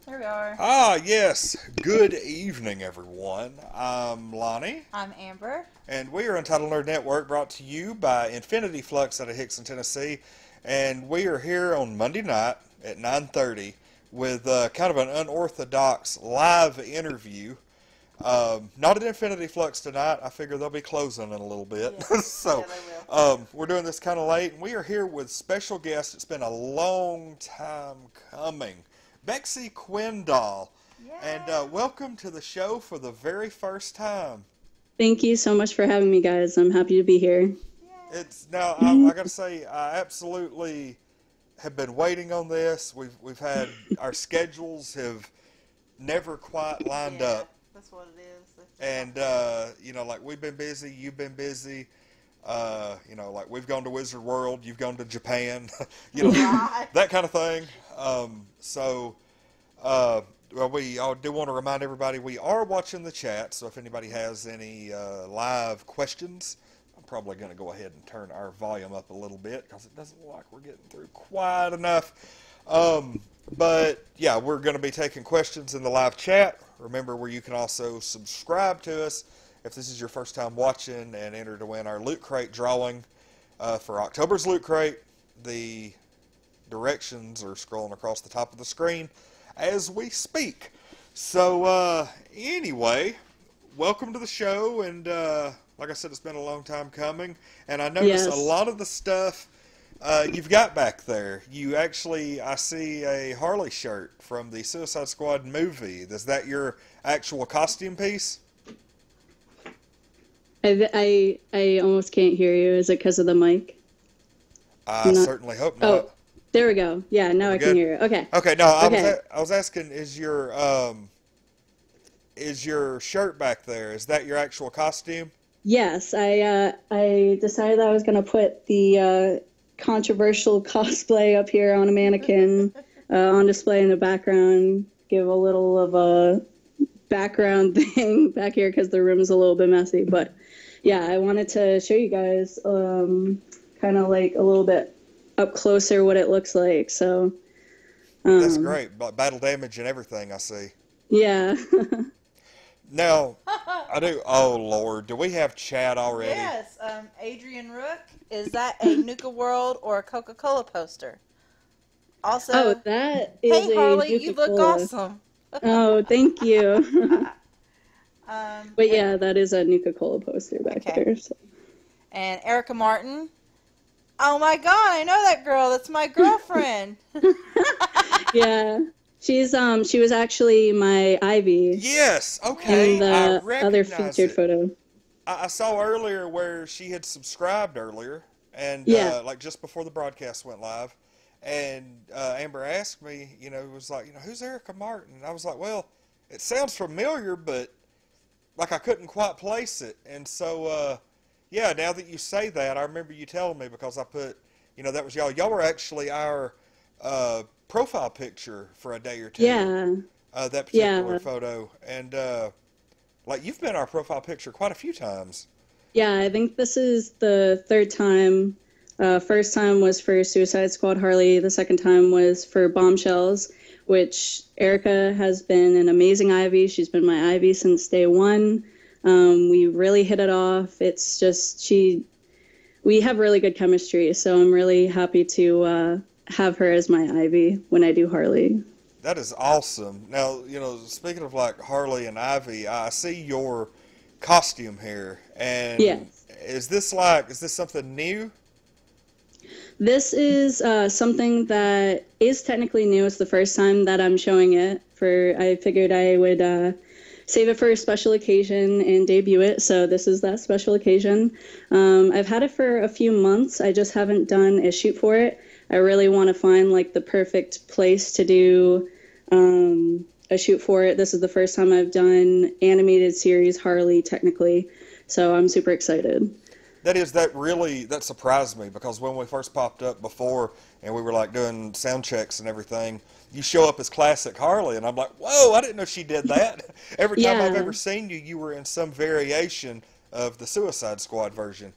Here we are. Ah, yes. Good evening, everyone. I'm Lonnie, I'm Amber. and we are Untitled Nerd Network, brought to you by Infinity Flux out of Hickson, Tennessee. And we are here on Monday night at 9:30 with kind of an unorthodox live interview. Not at Infinity Flux tonight. I figure they'll be closing in a little bit. Yeah. So Yeah, they will. we're doing this kind of late, and we are here with special guests. It's been a long time coming. BexxiQuinn Doll. And Yay. welcome to the show for the very first time. Thank you so much for having me, guys. I'm happy to be here. Yay. It's now I got to say I absolutely have been waiting on this. We've had our schedules have never quite lined Yeah, up, that's what it is. and like we've been busy, you've been busy. Like we've gone to Wizard World, you've gone to Japan, Right. that kind of thing. Well, we do want to remind everybody we are watching the chat, so if anybody has any live questions, I'm probably going to go ahead and turn our volume up a little bit because it doesn't look like we're getting through quite enough. But yeah, we're going to be taking questions in the live chat. Remember where you can also subscribe to us if this is your first time watching and enter to win our Loot Crate drawing for October's Loot Crate. The directions are scrolling across the top of the screen as we speak. So anyway, welcome to the show, and like I said, it's been a long time coming, and I noticed Yes. a lot of the stuff you've got back there. I see a Harley shirt from the Suicide Squad movie. Is that your actual costume piece? I almost can't hear you. Is it because of the mic? I Not- certainly hope not. Oh, there we go. Yeah, now I good? can hear you. Okay. Okay, no, Okay. I was asking, is your shirt back there? Is that your actual costume? Yes, I decided I was gonna put the controversial cosplay up here on a mannequin on display in the background. Give a little of a background thing back here because the room is a little bit messy. But yeah, I wanted to show you guys kind of like a little bit up closer what it looks like. So That's great. Battle damage and everything, I see. yeah. Now, I do. Oh Lord, do we have chat already? Yes, Adrian Rook. Is that a Nuka World or a Coca-Cola poster? Also, Oh, that is hey a Harley, you look Nuka-Cola. awesome. Oh, thank you. But and, yeah, that is a Nuka-Cola poster back Okay. there. So. and Erica Martin. Oh my God, I know that girl. That's my girlfriend. Yeah, she was actually my Ivy Yes. Okay. in the I other recognize featured it. photo. I saw earlier where she had subscribed earlier, and Yeah. like just before the broadcast went live, and Amber asked me, was like, who's Erica Martin? And I was like, well, it sounds familiar, but like I couldn't quite place it. And so, yeah, now that you say that, I remember you telling me because I put, that was y'all. Y'all were actually our profile picture for a day or two. Yeah, That particular yeah, photo, and like you've been our profile picture quite a few times. yeah. I think this is the third time. First time was for Suicide Squad Harley. The second time was for Bombshells, which Erica has been an amazing Ivy. She's been my Ivy since day one. We really hit it off. It's just we have really good chemistry, so I'm really happy to have her as my Ivy when I do Harley. That is awesome. Now, speaking of like Harley and Ivy, I see your costume here, and Yes. is this something new? This is something that is technically new. It's the first time that I'm showing it. I figured I would save it for a special occasion and debut it. So this is that special occasion. I've had it for a few months. I just haven't done a shoot for it. I really want to find like the perfect place to do a shoot for it. This is the first time I've done animated series Harley technically. So I'm super excited. That surprised me because when we first popped up before and we were like doing sound checks and everything, you show up as classic Harley, and I'm like, whoa, I didn't know she did that. Every time I've Yeah. ever seen you, you were in some variation of the Suicide Squad version.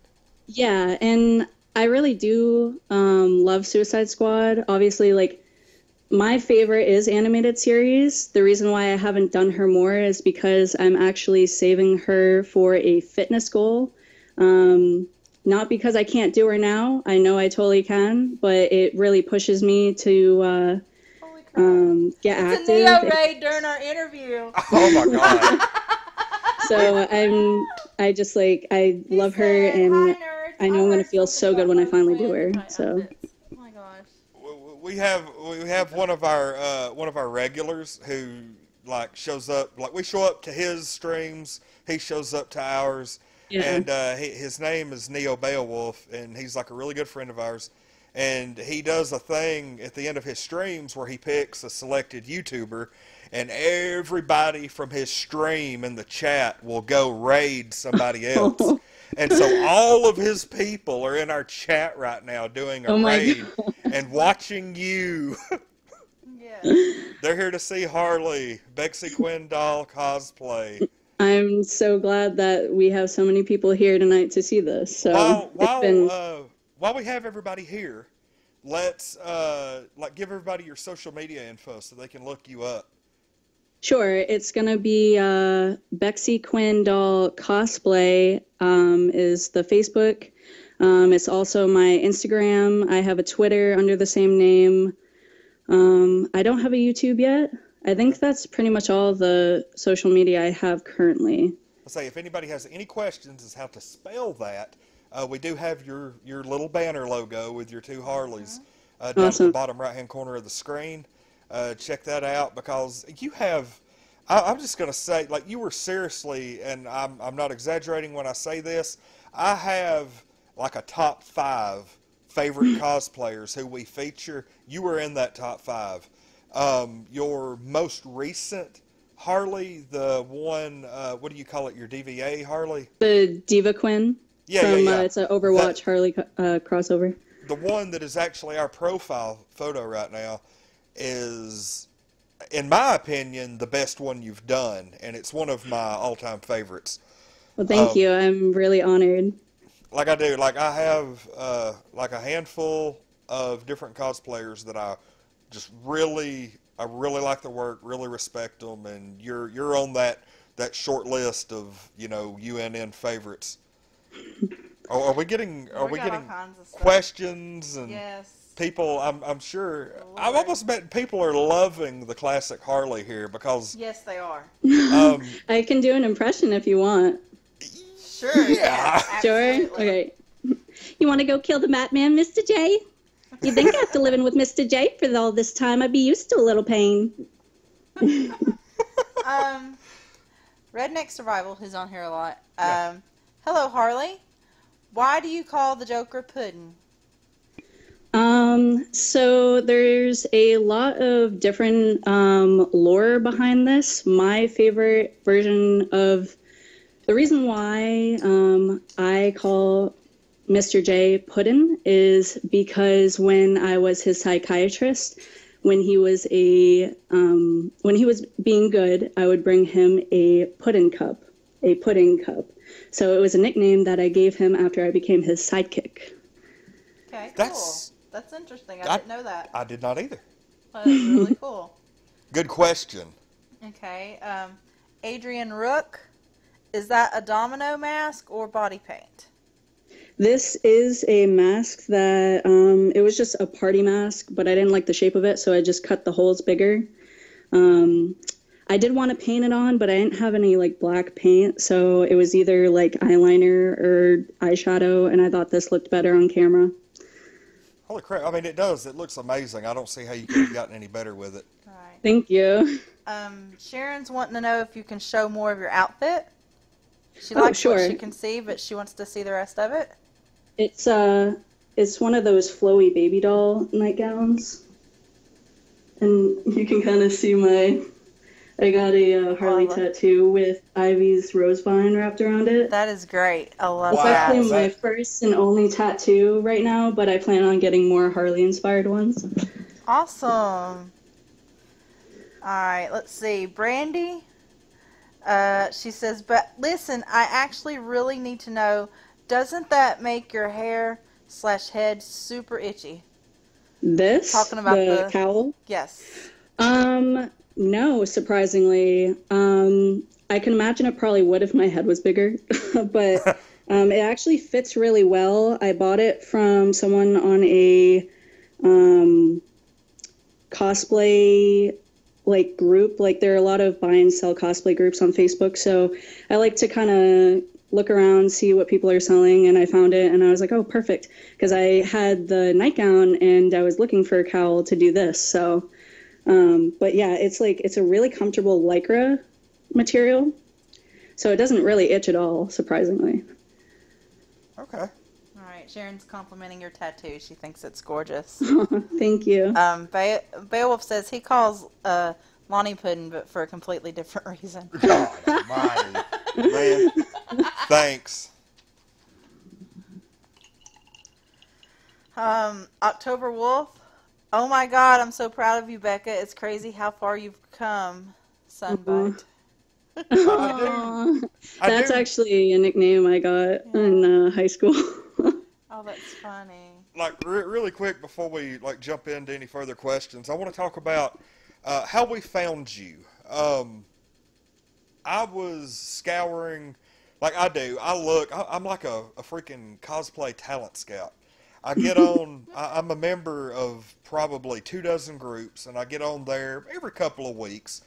Yeah, and I really do love Suicide Squad. Obviously, like My favorite is animated series. The reason why I haven't done her more is because I'm actually saving her for a fitness goal. Not because I can't do her now. I know I totally can, but it really pushes me to get It's active. a Neo raid during our interview. Oh my god. So I love her, and I know I'm gonna feel so good when I finally do her. So. Oh my gosh. We have one of our regulars who like shows up, like we show up to his streams, he shows up to ours, Yeah. and his name is Neo Beowulf, and he's like a really good friend of ours, and he does a thing at the end of his streams where he picks a selected YouTuber, and everybody from his stream in the chat will go raid somebody else. And so all of his people are in our chat right now doing a raid and watching you. Yeah. They're here to see Harley, BexxiQuinn Doll Cosplay. I'm so glad that we have so many people here tonight to see this. So While we have everybody here, let's give everybody your social media info so they can look you up. Sure, it's gonna be BexxiQuinn Doll Cosplay is the Facebook. It's also my Instagram. I have a Twitter under the same name. I don't have a YouTube yet. I think that's pretty much all the social media I have currently. I'll say if anybody has any questions as how to spell that, we do have your little banner logo with your two Harleys down at the bottom right-hand corner of the screen. Check that out because you have, I'm just going to say, like, you were seriously, and I'm not exaggerating when I say this, I have like a top 5 favorite cosplayers who we feature. You were in that top 5. Your most recent Harley, the one, what do you call it, your DVA Harley? The Diva Quinn. Yeah. It's an Overwatch Harley crossover. The one that is actually our profile photo right now is, in my opinion, the best one you've done, and it's one of my all-time favorites. Well, thank you. I'm really honored. Like I have like a handful of different cosplayers that I really like their work, really respect them, and you're on that short list of UNN favorites. Are we getting questions and people? I'm sure. I've almost bet people are loving the classic Harley here because yes, they are. I can do an impression if you want. Sure. Yeah. Sure. Okay. You want to go kill the Batman, Mr. J? You think after living with Mr. J for all this time, I'd be used to a little pain. Redneck Survival, who's on here a lot. Hello, Harley. Why do you call the Joker Puddin'? So there's a lot of different lore behind this. My favorite version of the reason why I call Mr. J Puddin' is because when I was his psychiatrist, when he was being good, I would bring him a pudding cup. So it was a nickname that I gave him after I became his sidekick. Okay, cool. That's interesting. I didn't know that. I did not either. That's really cool. Good question. Okay. Adrian Rook, is that a domino mask or body paint? This is a mask that, it was just a party mask, but I didn't like the shape of it, so I just cut the holes bigger. I did want to paint it on, but I didn't have any, black paint, so it was either, eyeliner or eyeshadow, and I thought this looked better on camera. Holy crap. I mean, it does. It looks amazing. I don't see how you could have gotten any better with it. All right. Thank you. Sharon's wanting to know if you can show more of your outfit. She likes what she can see, but she wants to see the rest of it. It's one of those flowy baby doll nightgowns. And you can kind of see I got a Harley tattoo with Ivy's rose vine wrapped around it. That is great. I love It's that. actually my first and only tattoo right now, but I plan on getting more Harley-inspired ones. Awesome. All right, let's see. Brandy, she says, but listen, I actually really need to know, doesn't that make your hair/head super itchy? This? Talking about the cowl? Yes. No, surprisingly. I can imagine it probably would if my head was bigger, but it actually fits really well. I bought it from someone on a cosplay like group. Like there are a lot of buy and sell cosplay groups on Facebook, so I like to kind of look around, see what people are selling, and I found it and I was like, oh, perfect, because I had the nightgown and I was looking for a cowl to do this. So but yeah, it's a really comfortable lycra material, so it doesn't really itch at all, surprisingly. Okay. All right, Sharon's complimenting your tattoo. She thinks it's gorgeous. Thank you. Beowulf says he calls Lonnie Puddin', but for a completely different reason. God almighty. Man, thanks. October Wolf. Oh my God, I'm so proud of you, Becca. It's crazy how far you've come. Sunbite. That's actually a nickname I got in high school. Oh, that's funny. Like really quick before we like jump into any further questions, I want to talk about how we found you. I was scouring, like I do. I'm like a freaking cosplay talent scout. I get on, I'm a member of probably 24 groups, and I get on there every couple of weeks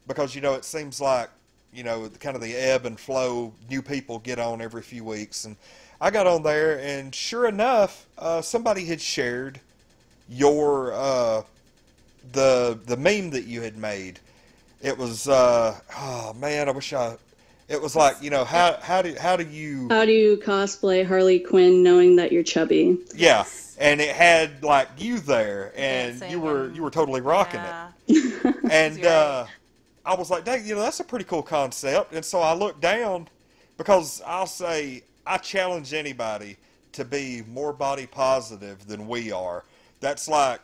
because, you know, it seems like, you know, kind of the ebb and flow, new people get on every few weeks. And I got on there, and sure enough, somebody had shared your, the meme that you had made. It was, oh man, it was like, you know, how do you cosplay Harley Quinn knowing that you're chubby? Yeah, and it had like you there, and you were totally rocking it. And I was like, dang, you know, that's a pretty cool concept. And so I looked down, because I'll say I challenge anybody to be more body positive than we are. That's my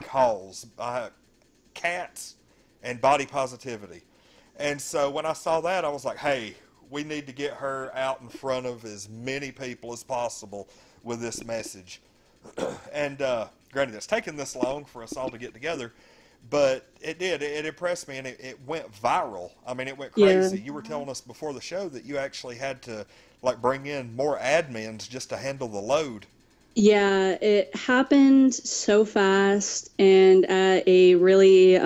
cause. Cats and body positivity. And so when I saw that, I was like, hey, we need to get her out in front of as many people as possible with this message. And granted, it's taken this long for us all to get together, but it did. It impressed me, and it went viral. I mean, it went crazy. Yeah. You were telling us before the show that you actually had to like bring in more admins just to handle the load. Yeah, it happened so fast and at a really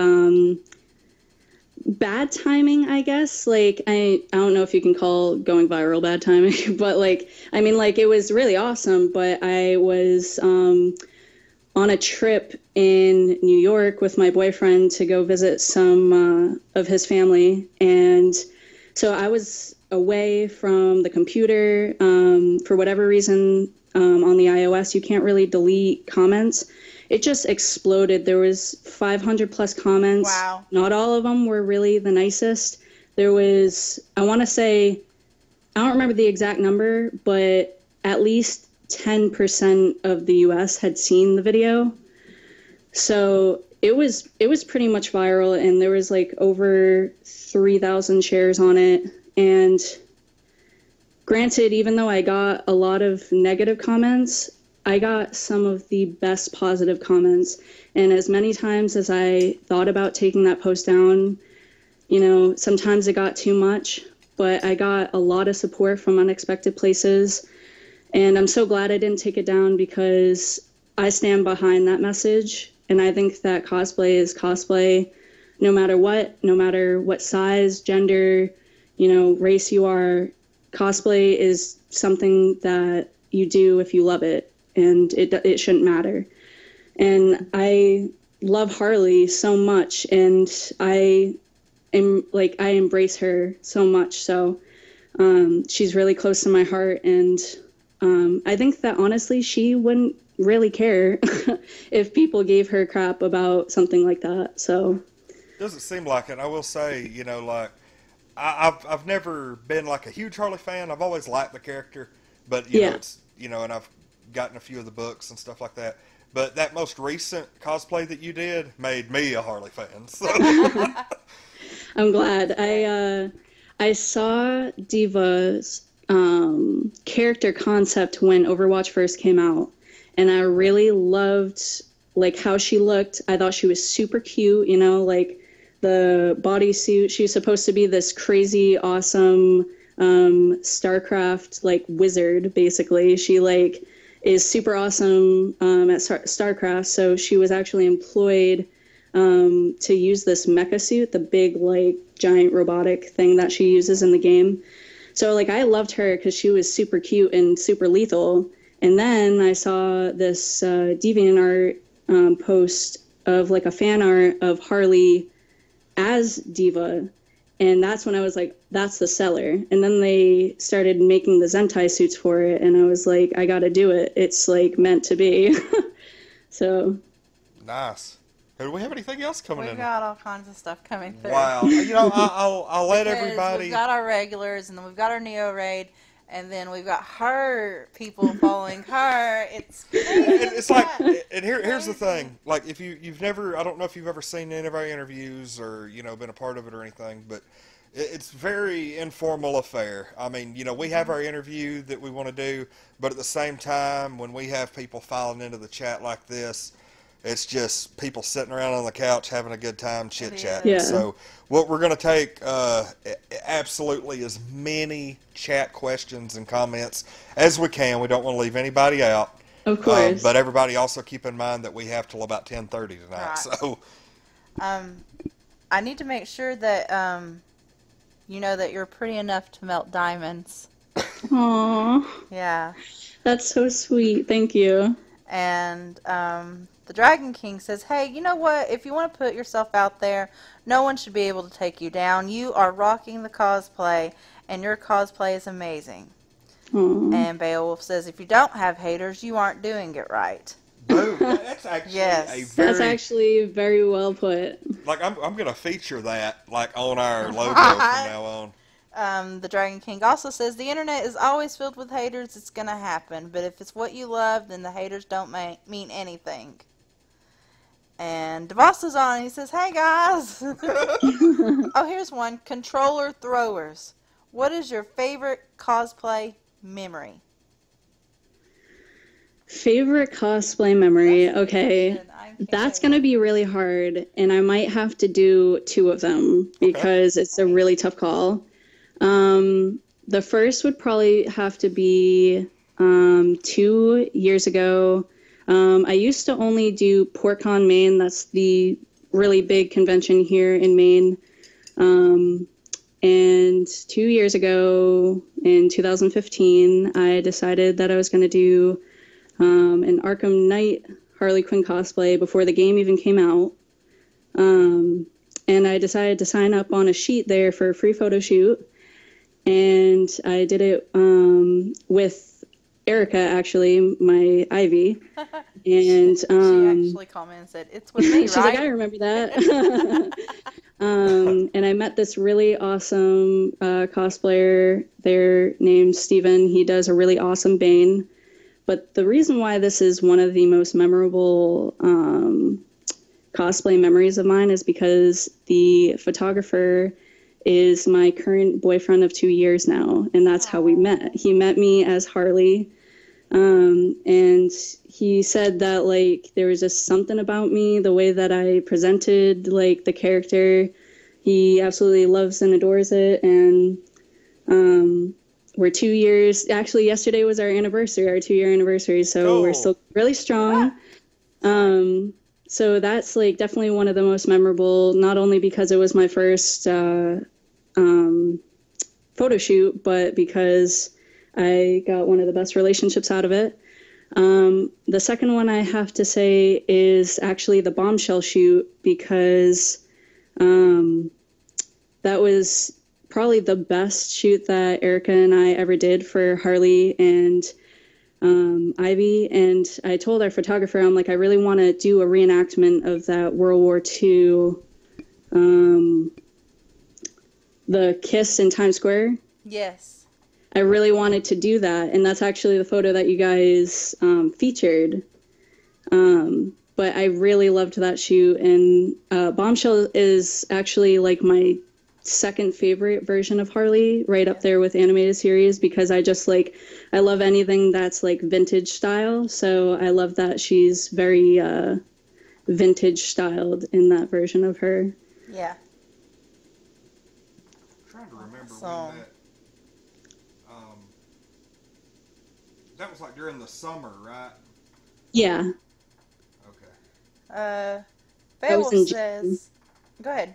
bad timing, I guess. Like, I don't know if you can call going viral bad timing, but like, I mean, like, it was really awesome, but I was on a trip in New York with my boyfriend to go visit some of his family, and so I was away from the computer. For whatever reason, on the iOS, you can't really delete comments. It just exploded. There was 500 plus comments. Wow. Not all of them were really the nicest. There was, I want to say, I don't remember the exact number, but at least 10% of the US had seen the video. So it was pretty much viral, and there was like over 3,000 shares on it. And granted, even though I got a lot of negative comments, I got some of the best positive comments. And as many times as I thought about taking that post down, you know, sometimes it got too much, but I got a lot of support from unexpected places. And I'm so glad I didn't take it down, because I stand behind that message. And I think that cosplay is cosplay, no matter what size, gender, you know, race you are. Cosplay is something that you do if you love it, and it shouldn't matter. And I love Harley so much, and I embrace her so much. So she's really close to my heart, and I think that honestly she wouldn't really care if people gave her crap about something like that. So doesn't seem like it. I will say, you know, like I've never been like a huge Harley fan. I've always liked the character, but you know, it's, you know, and I've gotten a few of the books and stuff like that. But that most recent cosplay that you did made me a Harley fan. So. I'm glad. I saw Diva's character concept when Overwatch first came out, and I really loved like how she looked. I thought she was super cute, you know, like the bodysuit. She's supposed to be this crazy, awesome StarCraft like wizard, basically. She like is super awesome at StarCraft, so she was actually employed to use this mecha suit, the big like giant robotic thing that she uses in the game. So like I loved her because she was super cute and super lethal. And then I saw this DeviantArt post of like a fan art of Harley as Diva, and that's when I was like, that's the seller. And then they started making the Zentai suits for it, and I was like, I gotta do it. It's like meant to be. So Nice. Do we have anything else coming in? We've got all kinds of stuff coming through. Wow. You know, I'll let Because everybody. We've got our regulars, and then we've got our Neo Raid, and then we've got her people following her. It's crazy. It's like, and here's the thing. Like, if you've never, I don't know if you've ever seen any of our interviews or, you know, been a part of it or anything, but it's very informal affair. I mean, you know, we have our interview that we want to do, but at the same time, when we have people filing into the chat like this, it's just people sitting around on the couch having a good time chit-chatting. Yeah. So what we're going to take absolutely as many chat questions and comments as we can. We don't want to leave anybody out. of course. But everybody also keep in mind that we have till about 10:30 tonight. Right. So I need to make sure that you know that you're pretty enough to melt diamonds. Aww, Yeah. that's so sweet. Thank you. And the Dragon King says, hey, you know what? If you want to put yourself out there, no one should be able to take you down. You are rocking the cosplay, and your cosplay is amazing. Aww. And Beowulf says, if you don't have haters, you aren't doing it right. boom, that's actually Yes. a very That's actually very well put. like I'm going to feature that like on our logo from now on. The Dragon King also says, the internet is always filled with haters. It's going to happen. But if it's what you love, then the haters don't mean anything. And DeVos is on. And he says, hey, guys. Oh, here's one. Controller throwers. What is your favorite cosplay memory? Favorite cosplay memory? Okay. I'm That's going to be really hard, and I might have to do two of them because it's a really tough call. The first would probably have to be 2 years ago. I used to only do PortCon Maine. That's the really big convention here in Maine. And 2 years ago, in 2015, I decided that I was going to do an Arkham Knight Harley Quinn cosplay before the game even came out. And I decided to sign up on a sheet there for a free photo shoot. And I did it with Erica, actually, my Ivy. And She actually commented and said, it's with me, she's right? like, I remember that. And I met this really awesome cosplayer there named Steven. He does a really awesome Bane. But the reason why this is one of the most memorable cosplay memories of mine is because the photographer is my current boyfriend of 2 years now, and that's how we met. He met me as Harley, and he said that like there was just something about me, the way that I presented like the character. He absolutely loves and adores it, and we're 2 years. Actually, yesterday was our anniversary, our 2-year anniversary, so we're still really strong. So that's like definitely one of the most memorable, not only because it was my first photo shoot, but because I got one of the best relationships out of it. The second one I have to say is actually the bombshell shoot, because that was probably the best shoot that Erica and I ever did for Harley and Ivy. And I told our photographer, I'm like, I really want to do a reenactment of that World War II, the kiss in Times Square. Yes. I really wanted to do that, and that's actually the photo that you guys featured. But I really loved that shoot, and Bombshell is actually like my second favorite version of Harley, right up there with animated series, because I just like, I love anything that's like vintage style. So I love that she's very vintage styled in that version of her. Yeah. I'm trying to remember So- when that was like during the summer, right? Yeah. Okay. That was Beowulf in says, go ahead.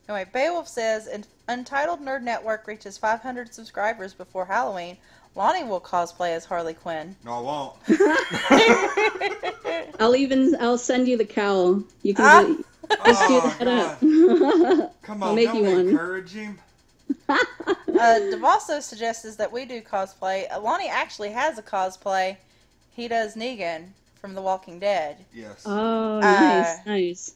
Anyway, Beowulf says, Untitled Nerd Network reaches 500 subscribers before Halloween. Lonnie will cosplay as Harley Quinn. No, I won't. I'll send you the cowl. You can just do that up. Come I'll on, make don't you one. encourage him. Devasso suggests that we do cosplay. Lonnie actually has a cosplay. He does Negan from The Walking Dead. Yes. Oh, nice.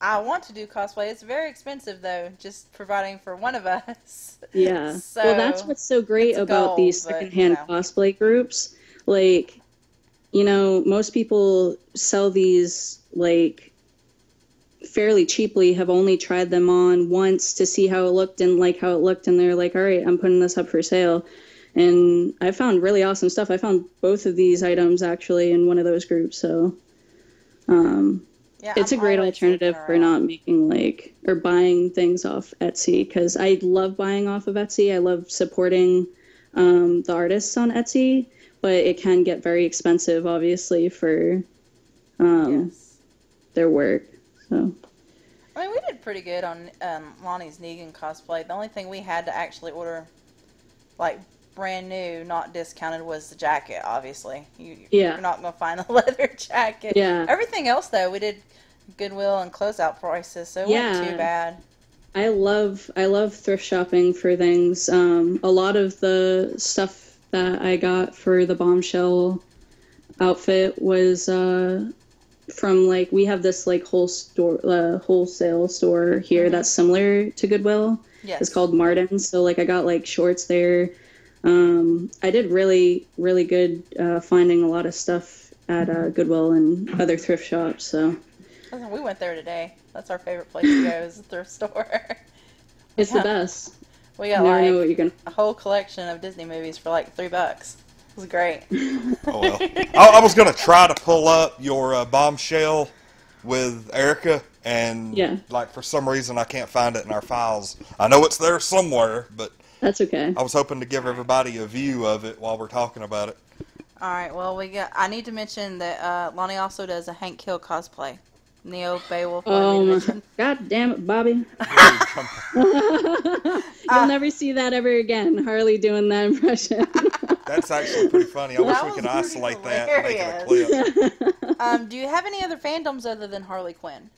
I want to do cosplay. It's very expensive, though, just providing for one of us. Yeah. So, well, that's what's so great it's a about goal, these but, secondhand cosplay groups. Like, most people sell these, like, fairly cheaply, have only tried them on once to see how it looked and like how it looked, and they're like, all right, I'm putting this up for sale. And I found really awesome stuff. I found both of these items, actually, in one of those groups, so... yeah, it's I'm a great always alternative looking for around. not making or buying things off Etsy, because I love buying off of Etsy. I love supporting the artists on Etsy, but it can get very expensive, obviously, for their work. So I mean, we did pretty good on Lonnie's Negan cosplay. The only thing we had to actually order, like, brand new, not discounted, was the jacket, obviously. You're not going to find a leather jacket. Yeah. Everything else, though, we did Goodwill and closeout prices, so it wasn't too bad. I love thrift shopping for things. A lot of the stuff that I got for the Bombshell outfit was from, like, we have this, like, wholesale store here that's similar to Goodwill. Yes. It's called Martin. So, like, I got, like, shorts there. I did really, really good finding a lot of stuff at Goodwill and other thrift shops. So We went there today. That's our favorite place to go, is the thrift store. it's the best. We You got never know what you're gonna. a whole collection of Disney movies for like $3. It was great. Oh, well. I was going to try to pull up your Bombshell with Erica, and like for some reason I can't find it in our files. I know it's there somewhere, but That's okay. I was hoping to give everybody a view of it while we're talking about it. All right. Well, I need to mention that Lonnie also does a Hank Hill cosplay. Neo Beowulf. God damn it, Bobby! You'll never see that ever again. Harley doing that impression. That's actually pretty funny. I wish we could isolate that and make it a clip. Do you have any other fandoms other than Harley Quinn?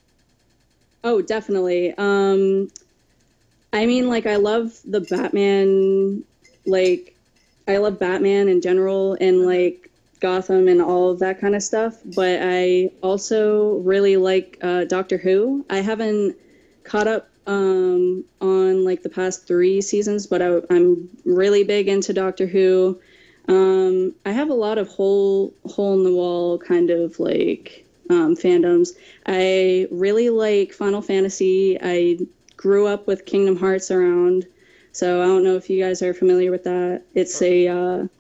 Oh, definitely. I mean, like, I love the Batman, like, I love Batman in general and, like, Gotham and all of that kind of stuff, but I also really like Doctor Who. I haven't caught up on, like, the past 3 seasons, but I'm really big into Doctor Who. I have a lot of hole-in-the-wall kind of, like, fandoms. I really like Final Fantasy. I grew up with Kingdom Hearts around, so I don't know if you guys are familiar with that. It's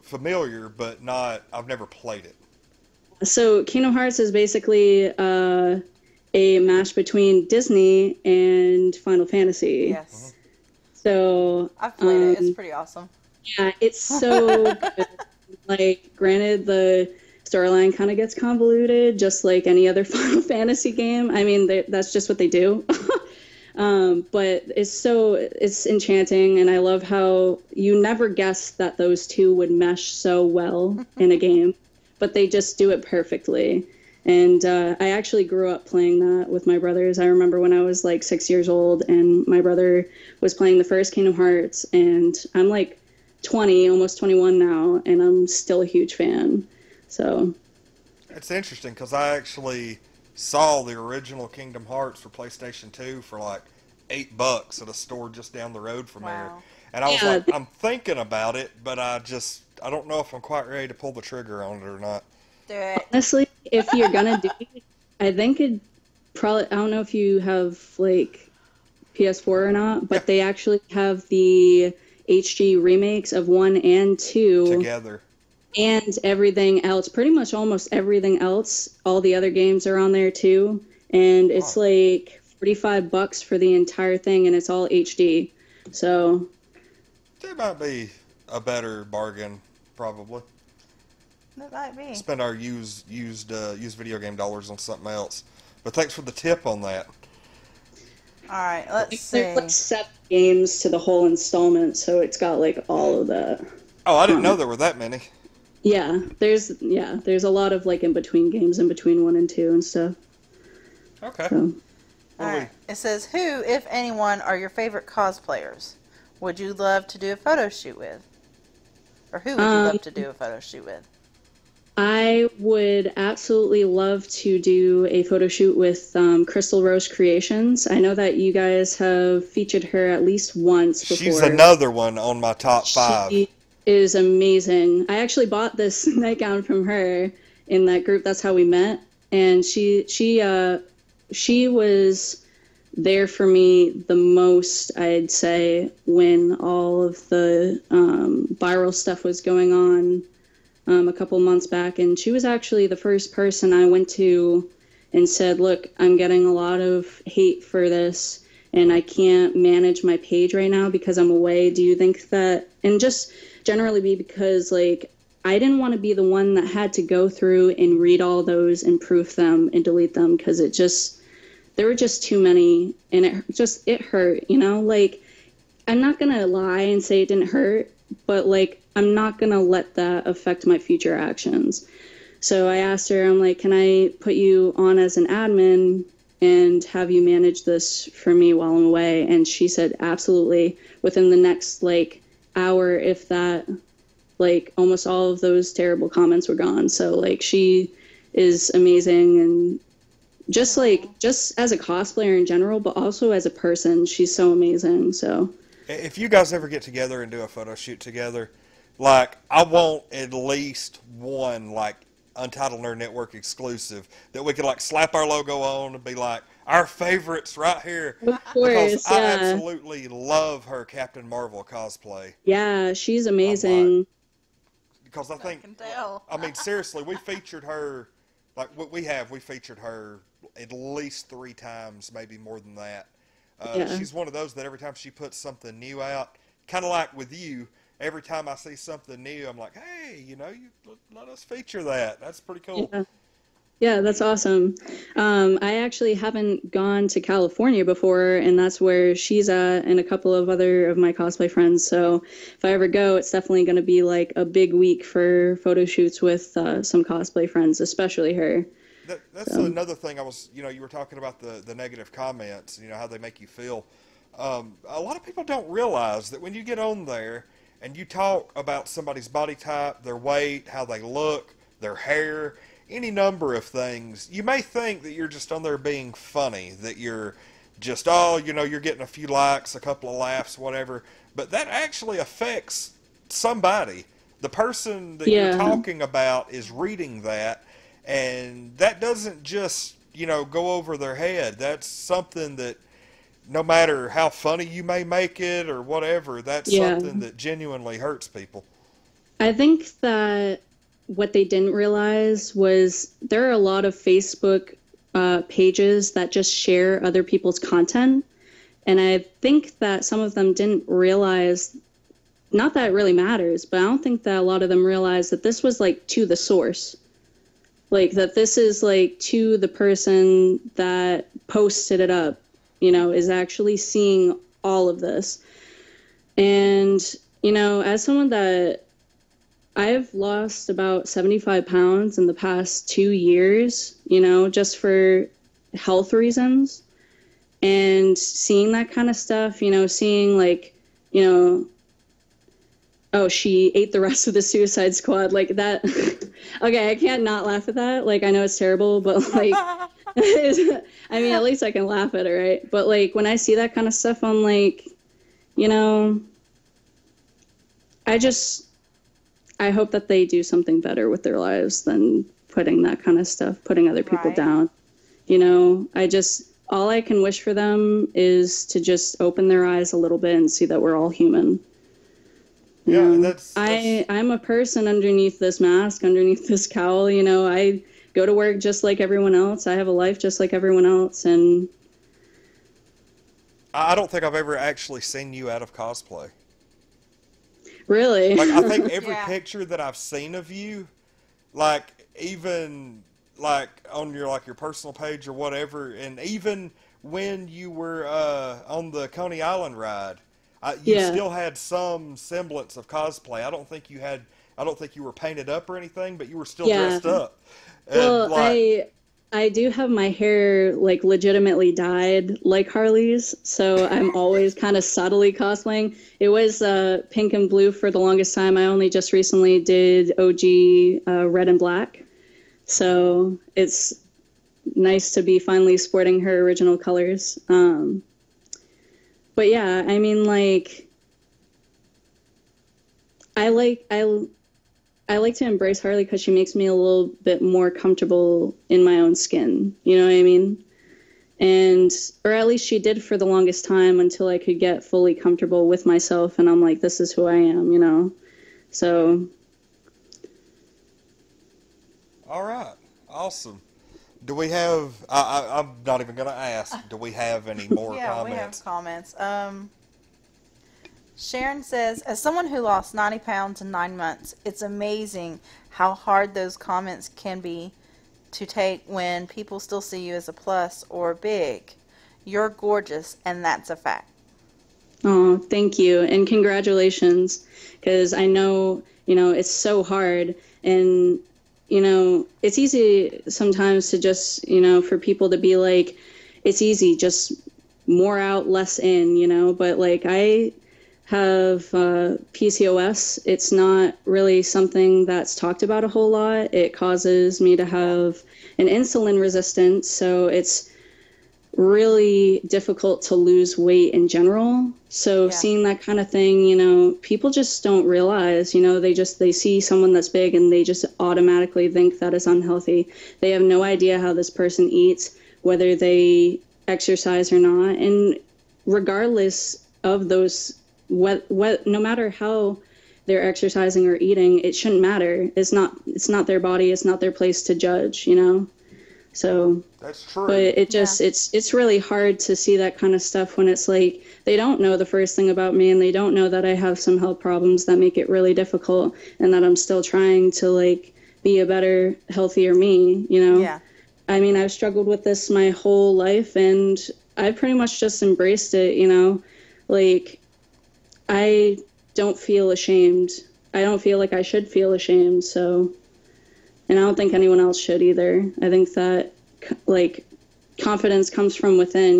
familiar, but not. I've never played it. So Kingdom Hearts is basically a mash between Disney and Final Fantasy. Yes. So I've played it. It's pretty awesome. Yeah, it's so good. Like, granted, the storyline kind of gets convoluted, just like any other Final Fantasy game. I mean, that's just what they do. But it's enchanting, and I love how you never guess that those two would mesh so well in a game, but they just do it perfectly. And I actually grew up playing that with my brothers. I remember when I was like 6 years old, and my brother was playing the first Kingdom Hearts, and I'm like 20, almost 21 now, and I'm still a huge fan. So it's interesting because I actually saw the original Kingdom Hearts for PlayStation 2 for like $8 at a store just down the road from there. And I was like, I'm thinking about it, but I don't know if I'm quite ready to pull the trigger on it or not. Do it. Honestly, if you're gonna do it, I think it probably, I don't know if you have like PS4 or not, but they actually have the HD remakes of 1 and 2 together. and everything else. Pretty much almost everything else. All the other games are on there too, and it's like $45 for the entire thing, and it's all HD. So That might be a better bargain, probably. That might be. Spend our used video game dollars on something else. But thanks for the tip on that. All right, let's see. there's like 7 games to the whole installment, so it's got like all of that. Oh, I didn't know there were that many. Yeah, there's a lot of like in between games, in between 1 and 2 and stuff. Okay. So. All right. It says, who, if anyone, are your favorite cosplayers? Would you love to do a photo shoot with? Or who would you love to do a photo shoot with? I would absolutely love to do a photo shoot with Crystal Rose Creations. I know that you guys have featured her at least once before. She's another one on my top 5. She is amazing. I actually bought this nightgown from her in that group. That's how we met. And she was there for me the most, I'd say, when all of the viral stuff was going on a couple months back. And she was actually the first person I went to and said, look, I'm getting a lot of hate for this, and I can't manage my page right now because I'm away. Do you think that, and just generally be because, like, I didn't want to be the one that had to go through and read all those and proof them and delete them, because there were just too many, and it hurt, you know? Like, I'm not going to lie and say it didn't hurt, but, like, I'm not going to let that affect my future actions. So I asked her, I'm like, can I put you on as an admin and have you manage this for me while I'm away? And she said, absolutely. Within the next, like, hour, if that, like, almost all of those terrible comments were gone. So, like, she is amazing, and just as a cosplayer in general, but also as a person, she's so amazing. So if you guys ever get together and do a photo shoot together, like, I want at least one, like, Untitled Nerd Network exclusive that we could, like, slap our logo on and be like, our favorites right here. Of course, because I absolutely love her Captain Marvel cosplay. Yeah, she's amazing. Because I think, can tell. I mean, seriously, we featured her, like, we featured her at least 3 times, maybe more than that. She's one of those that every time she puts something new out, kind of like with you, every time I see something new, I'm like, hey, you let us feature that. That's pretty cool. Yeah, that's awesome. I actually haven't gone to California before, and that's where she's at, and a couple of other of my cosplay friends. So if I ever go, it's definitely going to be like a big week for photo shoots with some cosplay friends, especially her. That's another thing I was, you were talking about the negative comments, how they make you feel. A lot of people don't realize that when you get on there and you talk about somebody's body type, their weight, how they look, their hair, any number of things, you may think that you're just on there being funny, that you're just, you're getting a few likes, a couple of laughs, whatever, but that actually affects somebody. The person that you're talking about is reading that, and that doesn't just, go over their head. That's something that, no matter how funny you may make it or whatever, that's something that genuinely hurts people. I think that what they didn't realize was there are a lot of Facebook pages that just share other people's content. And I think that some of them didn't realize, not that it really matters, but I don't think that a lot of them realized that this was like to the source. Like that this is like to the person that posted it up, is actually seeing all of this. And, as someone that I've lost about 75 pounds in the past 2 years, just for health reasons, and seeing that kind of stuff, seeing like, oh, she ate the rest of the Suicide Squad, like that. Okay, I can't not laugh at that. Like, I know it's terrible, but like, I mean, at least I can laugh at it, right? But like, when I see that kind of stuff, I'm like, I hope that they do something better with their lives than putting that kind of stuff, putting other people down. All I can wish for them is to just open their eyes a little bit and see that we're all human. Yeah, I'm a person underneath this mask, underneath this cowl. I go to work just like everyone else. I have a life just like everyone else, and I don't think I've ever actually seen you out of cosplay. really. Like, I think every Yeah. picture that I've seen of you, like, even like on your personal page or whatever, and even when you were on the Coney Island ride, you Yeah. still had some semblance of cosplay. I don't think you were painted up or anything, but you were still Yeah. dressed up. And Well, like, I do have my hair like legitimately dyed like Harley's, so I'm always kind of subtly cosplaying. It was pink and blue for the longest time. I only just recently did OG red and black, so it's nice to be finally sporting her original colors. But yeah, I mean, like, I like I like to embrace Harley because she makes me a little bit more comfortable in my own skin. You know what I mean? And, or at least she did for the longest time until I could get fully comfortable with myself. And I'm like, this is who I am. So. all right, awesome. Do we have? I'm not even going to ask. Do we have any more Yeah, comments? we have comments. Sharon says, as someone who lost 90 pounds in 9 months, it's amazing how hard those comments can be to take when people still see you as a plus or big. You're gorgeous, and that's a fact. Oh, thank you. And congratulations. Because I know, it's so hard. And, it's easy sometimes to just, for people to be like, it's easy, just more out, less in, but like I have PCOS. It's not really something that's talked about a whole lot. It causes me to have an insulin resistance, so it's really difficult to lose weight in general. So seeing that kind of thing, people just don't realize, they see someone that's big and they just automatically think that is unhealthy. They have no idea how this person eats, whether they exercise or not. And regardless of those, no matter how they're exercising or eating, it shouldn't matter. It's not their body. It's not their place to judge, So That's true. but it just it's really hard to see that kind of stuff when it's like they don't know the first thing about me, and they don't know that I have some health problems that make it really difficult, and that I'm still trying to like be a better, healthier me, Yeah. I mean, I've struggled with this my whole life, and I pretty much just embraced it, like I don't feel ashamed. I don't feel like I should feel ashamed, so, and I don't think anyone else should either. I think that like confidence comes from within,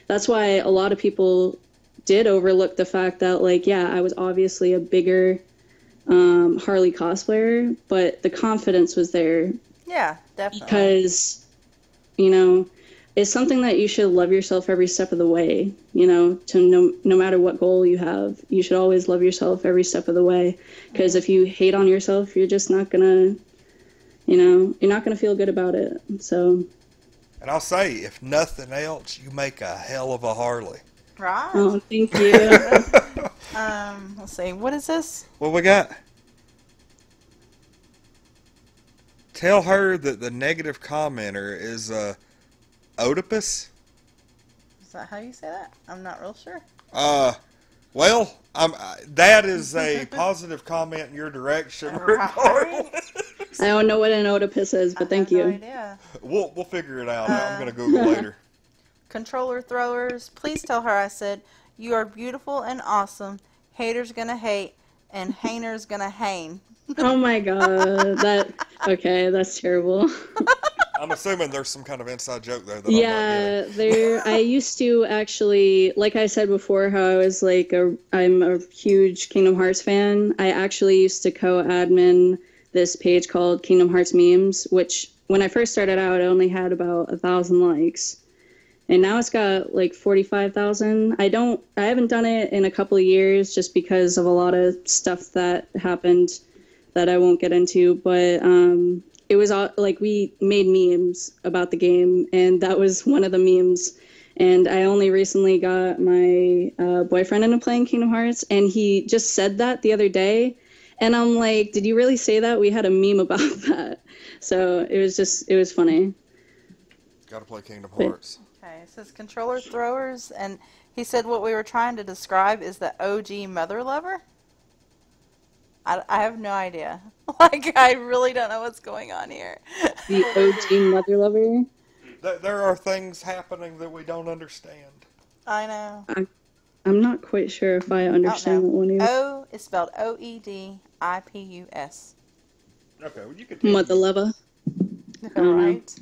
that's why a lot of people did overlook the fact that like, yeah, I was obviously a bigger Harley cosplayer, but the confidence was there. Yeah, definitely. Because, it's something that you should love yourself every step of the way, to no matter what goal you have, you should always love yourself every step of the way. Because if you hate on yourself, you're just not gonna, you're not gonna feel good about it. So. And I'll say, if nothing else, you make a hell of a Harley. Right. Oh, thank you. Let's see. What is this? What we got? Tell her that the negative commenter is Oedipus. Is that how you say that? I'm not real sure. Well, that is a positive comment in your direction. Right. I don't know what an Oedipus is, but thank you. No idea. We'll figure it out. I'm going to Google later. Controller throwers, please tell her I said, you are beautiful and awesome. Haters gonna hate, and haters gonna hang. Oh my god, okay, that's terrible. I'm assuming there's some kind of inside joke there that Yeah, I used to actually, like I said before, how I was like, I'm a huge Kingdom Hearts fan. I actually used to co-admin this page called Kingdom Hearts Memes, which when I first started out, it only had about 1,000 likes. And now it's got like 45,000. I haven't done it in a couple of years just because of a lot of stuff that happened that I won't get into. But it was like we made memes about the game, and that was one of the memes. And I only recently got my boyfriend into playing Kingdom Hearts, and he just said that the other day. And I'm like, did you really say that? We had a meme about that. So it was funny. Gotta play Kingdom Hearts. Okay, it says controller throwers, and he said what we were trying to describe is the OG mother lover. I have no idea. Like, I really don't know what's going on here. The OG mother lover? There are things happening that we don't understand. I know. I'm not quite sure if I understand what one is. O is spelled OEDIPUS. Okay, well, you can tell Mother me. lover. Right.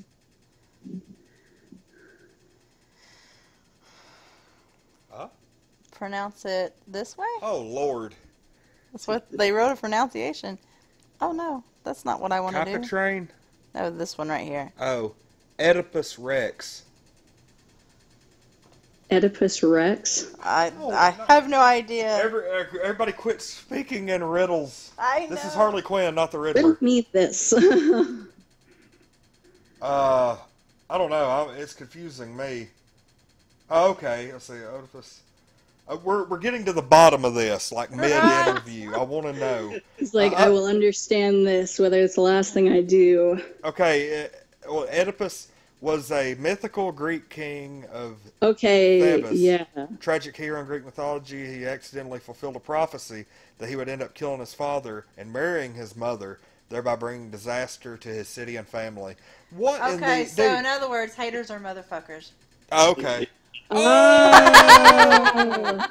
Huh? Pronounce it this way? Oh, Lord. That's what they wrote a pronunciation. Oh, no. That's not what I want to do. Cockatrain? No, this one right here. Oh, Oedipus Rex. Oedipus Rex? I have no idea. Everybody quit speaking in riddles. I know. This is Harley Quinn, not the Riddler. Riddle me this. I don't know. It's confusing me. Oh, okay, let's see. Oedipus. We're getting to the bottom of this, like mid-interview. I want to know. It's like, I will understand this, whether it's the last thing I do. Okay, well, Oedipus was a mythical Greek king of Okay, yeah. tragic hero in Greek mythology. He accidentally fulfilled a prophecy that he would end up killing his father and marrying his mother, thereby bringing disaster to his city and family. What? Okay, so in other words, haters are motherfuckers. Okay. Oh!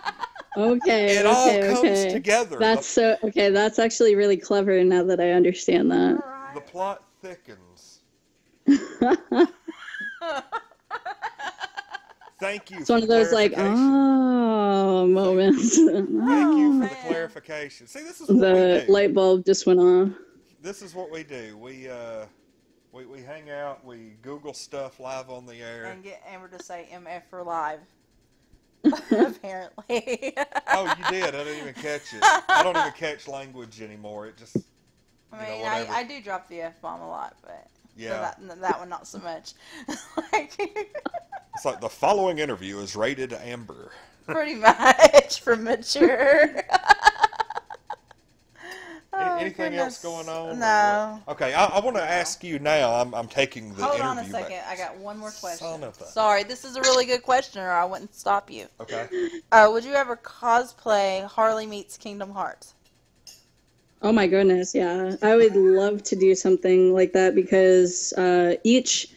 Okay, It all comes together. That's so okay. That's actually really clever. Now that I understand that, the plot thickens. Thank you. It's one of those like moments. Thank you for the clarification. See, this is what we do. The light bulb just went off. This is what we do. We hang out. We Google stuff live on the air. And get Amber to say MF for live. Apparently. Oh, you did. I didn't even catch it. I don't even catch language anymore. It just. I do drop the F-bomb a lot, but yeah, that one not so much. It's like the following interview is rated Amber. Pretty much for mature. Anything else going on? No. Okay, I want to ask you now. I'm taking the interview. Hold on a second. back. I got one more question. Son of a... Sorry, this is a really good question, or I wouldn't stop you. Okay. Would you ever cosplay Harley meets Kingdom Hearts? Oh my goodness, yeah. I would love to do something like that because each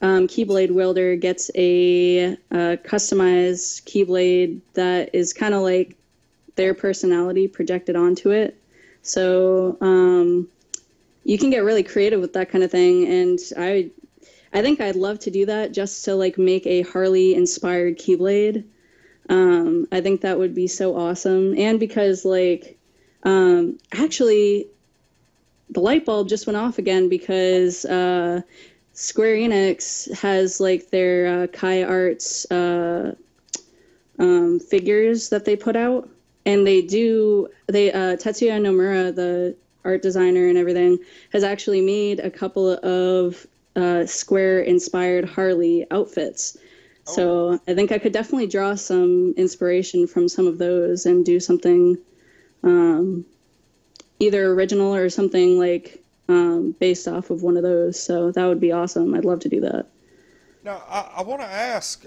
Keyblade wielder gets a customized Keyblade that is kind of like their personality projected onto it. So you can get really creative with that kind of thing, and I think I'd love to do that just to like make a Harley-inspired Keyblade. I think that would be so awesome, and because like actually the light bulb just went off again because Square Enix has like their Kai Arts figures that they put out. And Tetsuya Nomura, the art designer and everything, has actually made a couple of Square-inspired Harley outfits. Oh. So I think I could definitely draw some inspiration from some of those and do something either original or something like based off of one of those. So that would be awesome. I'd love to do that. Now, I want to ask,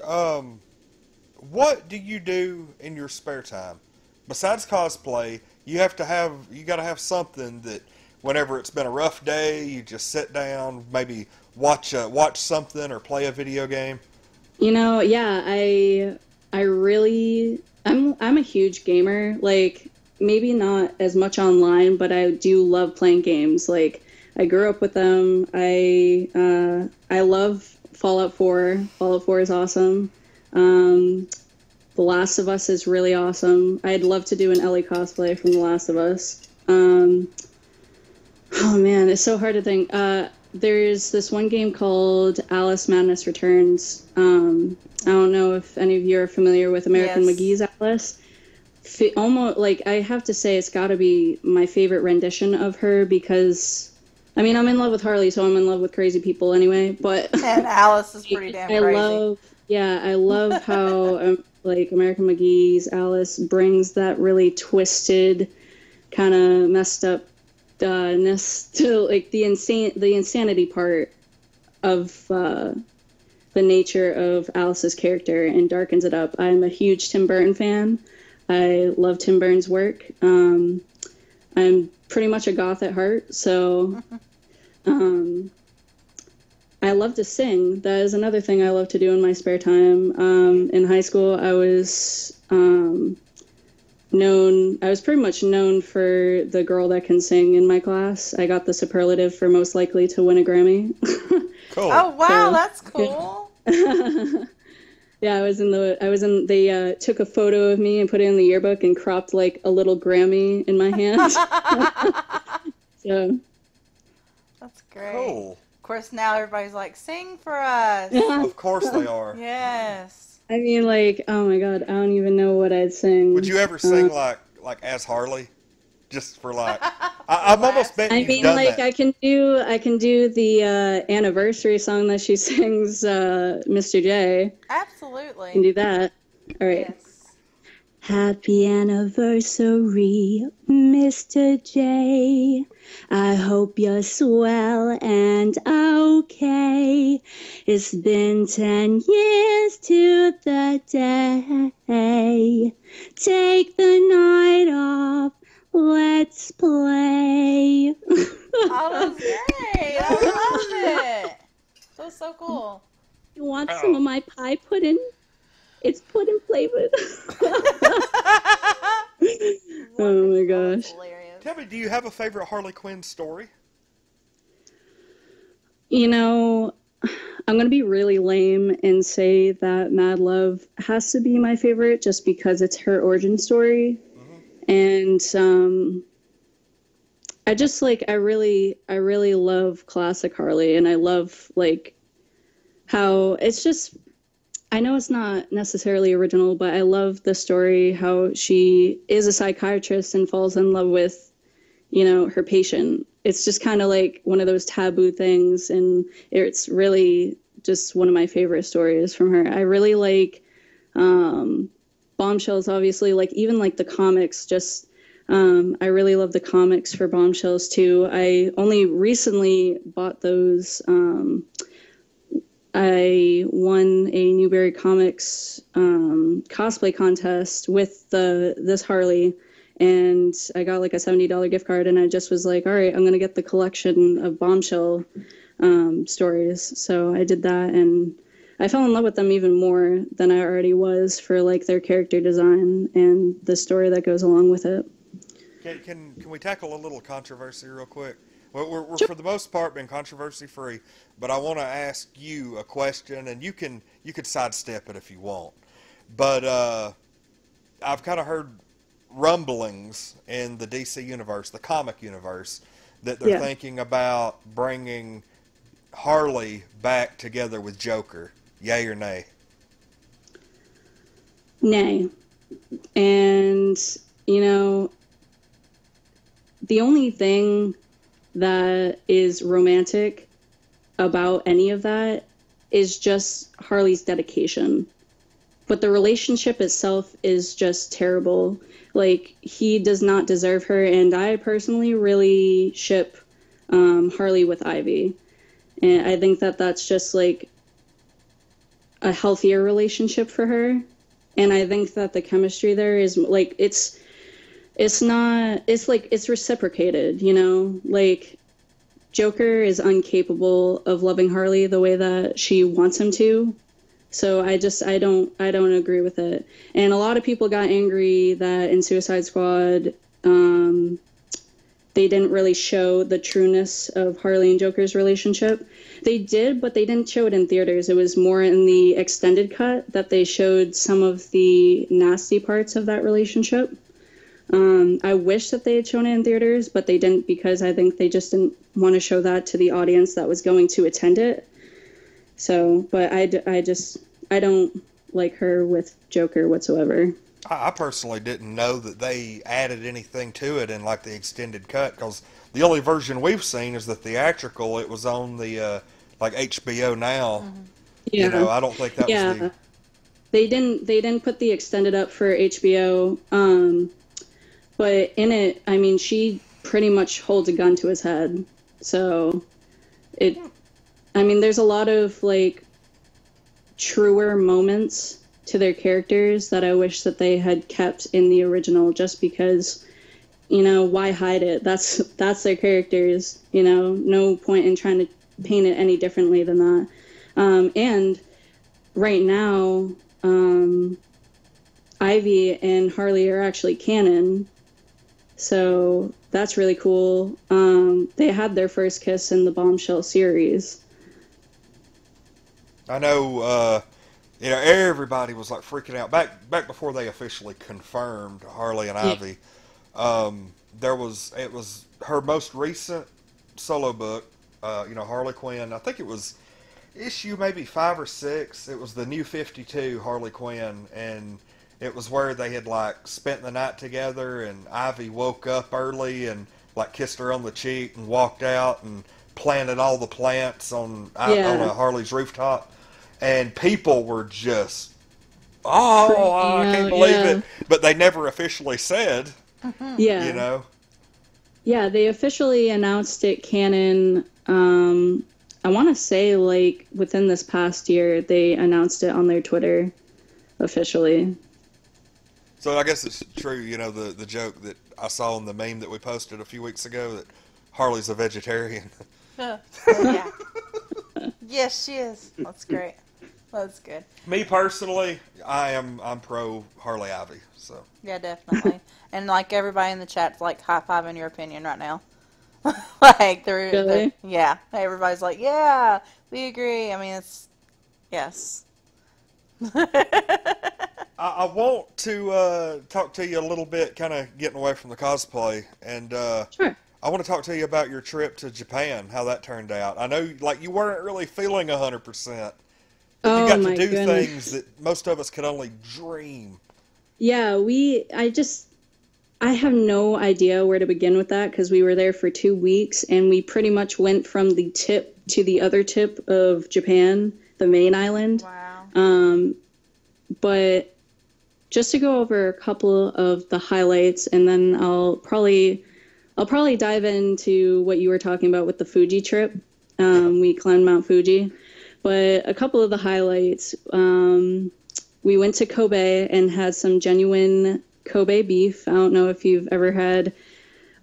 what do you do in your spare time? Besides cosplay, you got to have something that whenever it's been a rough day, you just sit down, maybe watch something or play a video game. You know, yeah, I'm a huge gamer. Like maybe not as much online, but I do love playing games. Like I grew up with them. I love Fallout 4. Fallout 4 is awesome. The Last of Us is really awesome. I'd love to do an Ellie cosplay from The Last of Us. Oh man, it's so hard to think. There's this one game called Alice Madness Returns. I don't know if any of you are familiar with American McGee's Alice. Almost like I have to say it's got to be my favorite rendition of her because I mean I'm in love with Harley, so I'm in love with crazy people anyway. But and Alice is pretty damn crazy. Yeah, I love how like American McGee's Alice brings that really twisted, kind of messed up ness to like the insanity part of the nature of Alice's character and darkens it up. I'm a huge Tim Burton fan. I love Tim Burton's work. I'm pretty much a goth at heart, so I love to sing. That is another thing I love to do in my spare time. In high school, I was pretty much known for the girl that can sing in my class. I got the superlative for most likely to win a Grammy. Cool. Oh wow, that's cool. Yeah, they took a photo of me and put it in the yearbook and cropped like a little Grammy in my hand. So That's great. Cool. Of course, now everybody's like, sing for us. Of course they are. Yes. I mean, like, oh my God, I don't even know what I'd sing. Would you ever sing like as Harley? Just for like, I'm almost betting you've done like that. I can do the anniversary song that she sings, Mr. J. Absolutely. I can do that. All right. Yes. Happy anniversary, Mr. J. I hope you're swell and okay. It's been 10 years to the day. Take the night off. Let's play. Oh, that's great. I love it. That was so cool. You want some of my pie pudding? It's pudding flavored. Oh my gosh. Hilarious. Tell me, do you have a favorite Harley Quinn story? You know, I'm going to be really lame and say that Mad Love has to be my favorite just because it's her origin story. And I really love classic Harley, and I love like how it's just, I know it's not necessarily original, but I love the story, how she is a psychiatrist and falls in love with, her patient. It's just kind of like one of those taboo things, and it's really just one of my favorite stories from her. I really like Bombshells, obviously, like even like the comics, just I really love the comics for Bombshells too. I only recently bought those. I won a Newberry Comics cosplay contest with this Harley, and I got like a $70 gift card, and I just was like, all right, I'm going to get the collection of Bombshell stories. So I did that, and I fell in love with them even more than I already was for like their character design and the story that goes along with it. Can we tackle a little controversy real quick? We're Sure. for the most part been controversy free, but I want to ask you a question, and you could sidestep it if you want. But I've kind of heard rumblings in the DC universe, the comic universe, that they're thinking about bringing Harley back together with Joker. Yay or nay? Nay. And, the only thing that is romantic about any of that is just Harley's dedication. But the relationship itself is just terrible. Like, he does not deserve her, and I personally really ship Harley with Ivy. And I think that that's just, like, a healthier relationship for her. And I think that the chemistry there is, like, it's reciprocated, Like, Joker is incapable of loving Harley the way that she wants him to. So I don't agree with it. And a lot of people got angry that in Suicide Squad, they didn't really show the trueness of Harley and Joker's relationship. They did, but they didn't show it in theaters. It was more in the extended cut that they showed some of the nasty parts of that relationship. I wish that they had shown it in theaters, but they didn't, because I think they just didn't want to show that to the audience that was going to attend it. So, but I don't like her with Joker whatsoever. I personally didn't know that they added anything to it in like the extended cut, because the only version we've seen is the theatrical. It was on the like HBO Now Yeah. You know, I don't think that was Yeah. the... They didn't put the extended up for HBO. But in it, I mean, she pretty much holds a gun to his head. So I mean, there's a lot of like truer moments to their characters that I wish that they had kept in the original, just because, you know, why hide it? That's their characters, you know, no point in trying to paint it any differently than that. And right now, Ivy and Harley are actually canon, so that's really cool. They had their first kiss in the Bombshell series. I know, you know, everybody was like freaking out back before they officially confirmed Harley and Ivy. It was her most recent solo book, you know, Harley Quinn. I think it was issue maybe 5 or 6. It was the New 52 Harley Quinn, and it was where they had like spent the night together, and Ivy woke up early and like kissed her on the cheek and walked out and planted all the plants on a Harley's rooftop, and people were just, oh, I can't believe it. But they never officially said, you know. Yeah, they officially announced it canon. I want to say like within this past year, they announced it on their Twitter officially. So I guess it's true, you know, the joke that I saw in the meme that we posted a few weeks ago, that Harley's a vegetarian. Yeah. Yes, she is. That's great. That's good. Me personally, I'm pro Harley Ivy. So Yeah, definitely. And like everybody in the chat's like high-fiving your opinion right now. Like they're yeah. Everybody's like, yeah, we agree. I mean, it's yes. I want to talk to you a little bit, kind of getting away from the cosplay, and Sure. I want to talk to you about your trip to Japan, how that turned out. I know, like, you weren't really feeling 100%. Oh, you got my to do goodness. things that most of us could only dream. Yeah, I have no idea where to begin with that, because we were there for 2 weeks and we pretty much went from the tip to the other tip of Japan, the main island. Wow. But just to go over a couple of the highlights, and then I'll probably dive into what you were talking about with the Fuji trip. We climbed Mount Fuji. But a couple of the highlights, we went to Kobe and had some genuine Kobe beef. I don't know if you've ever had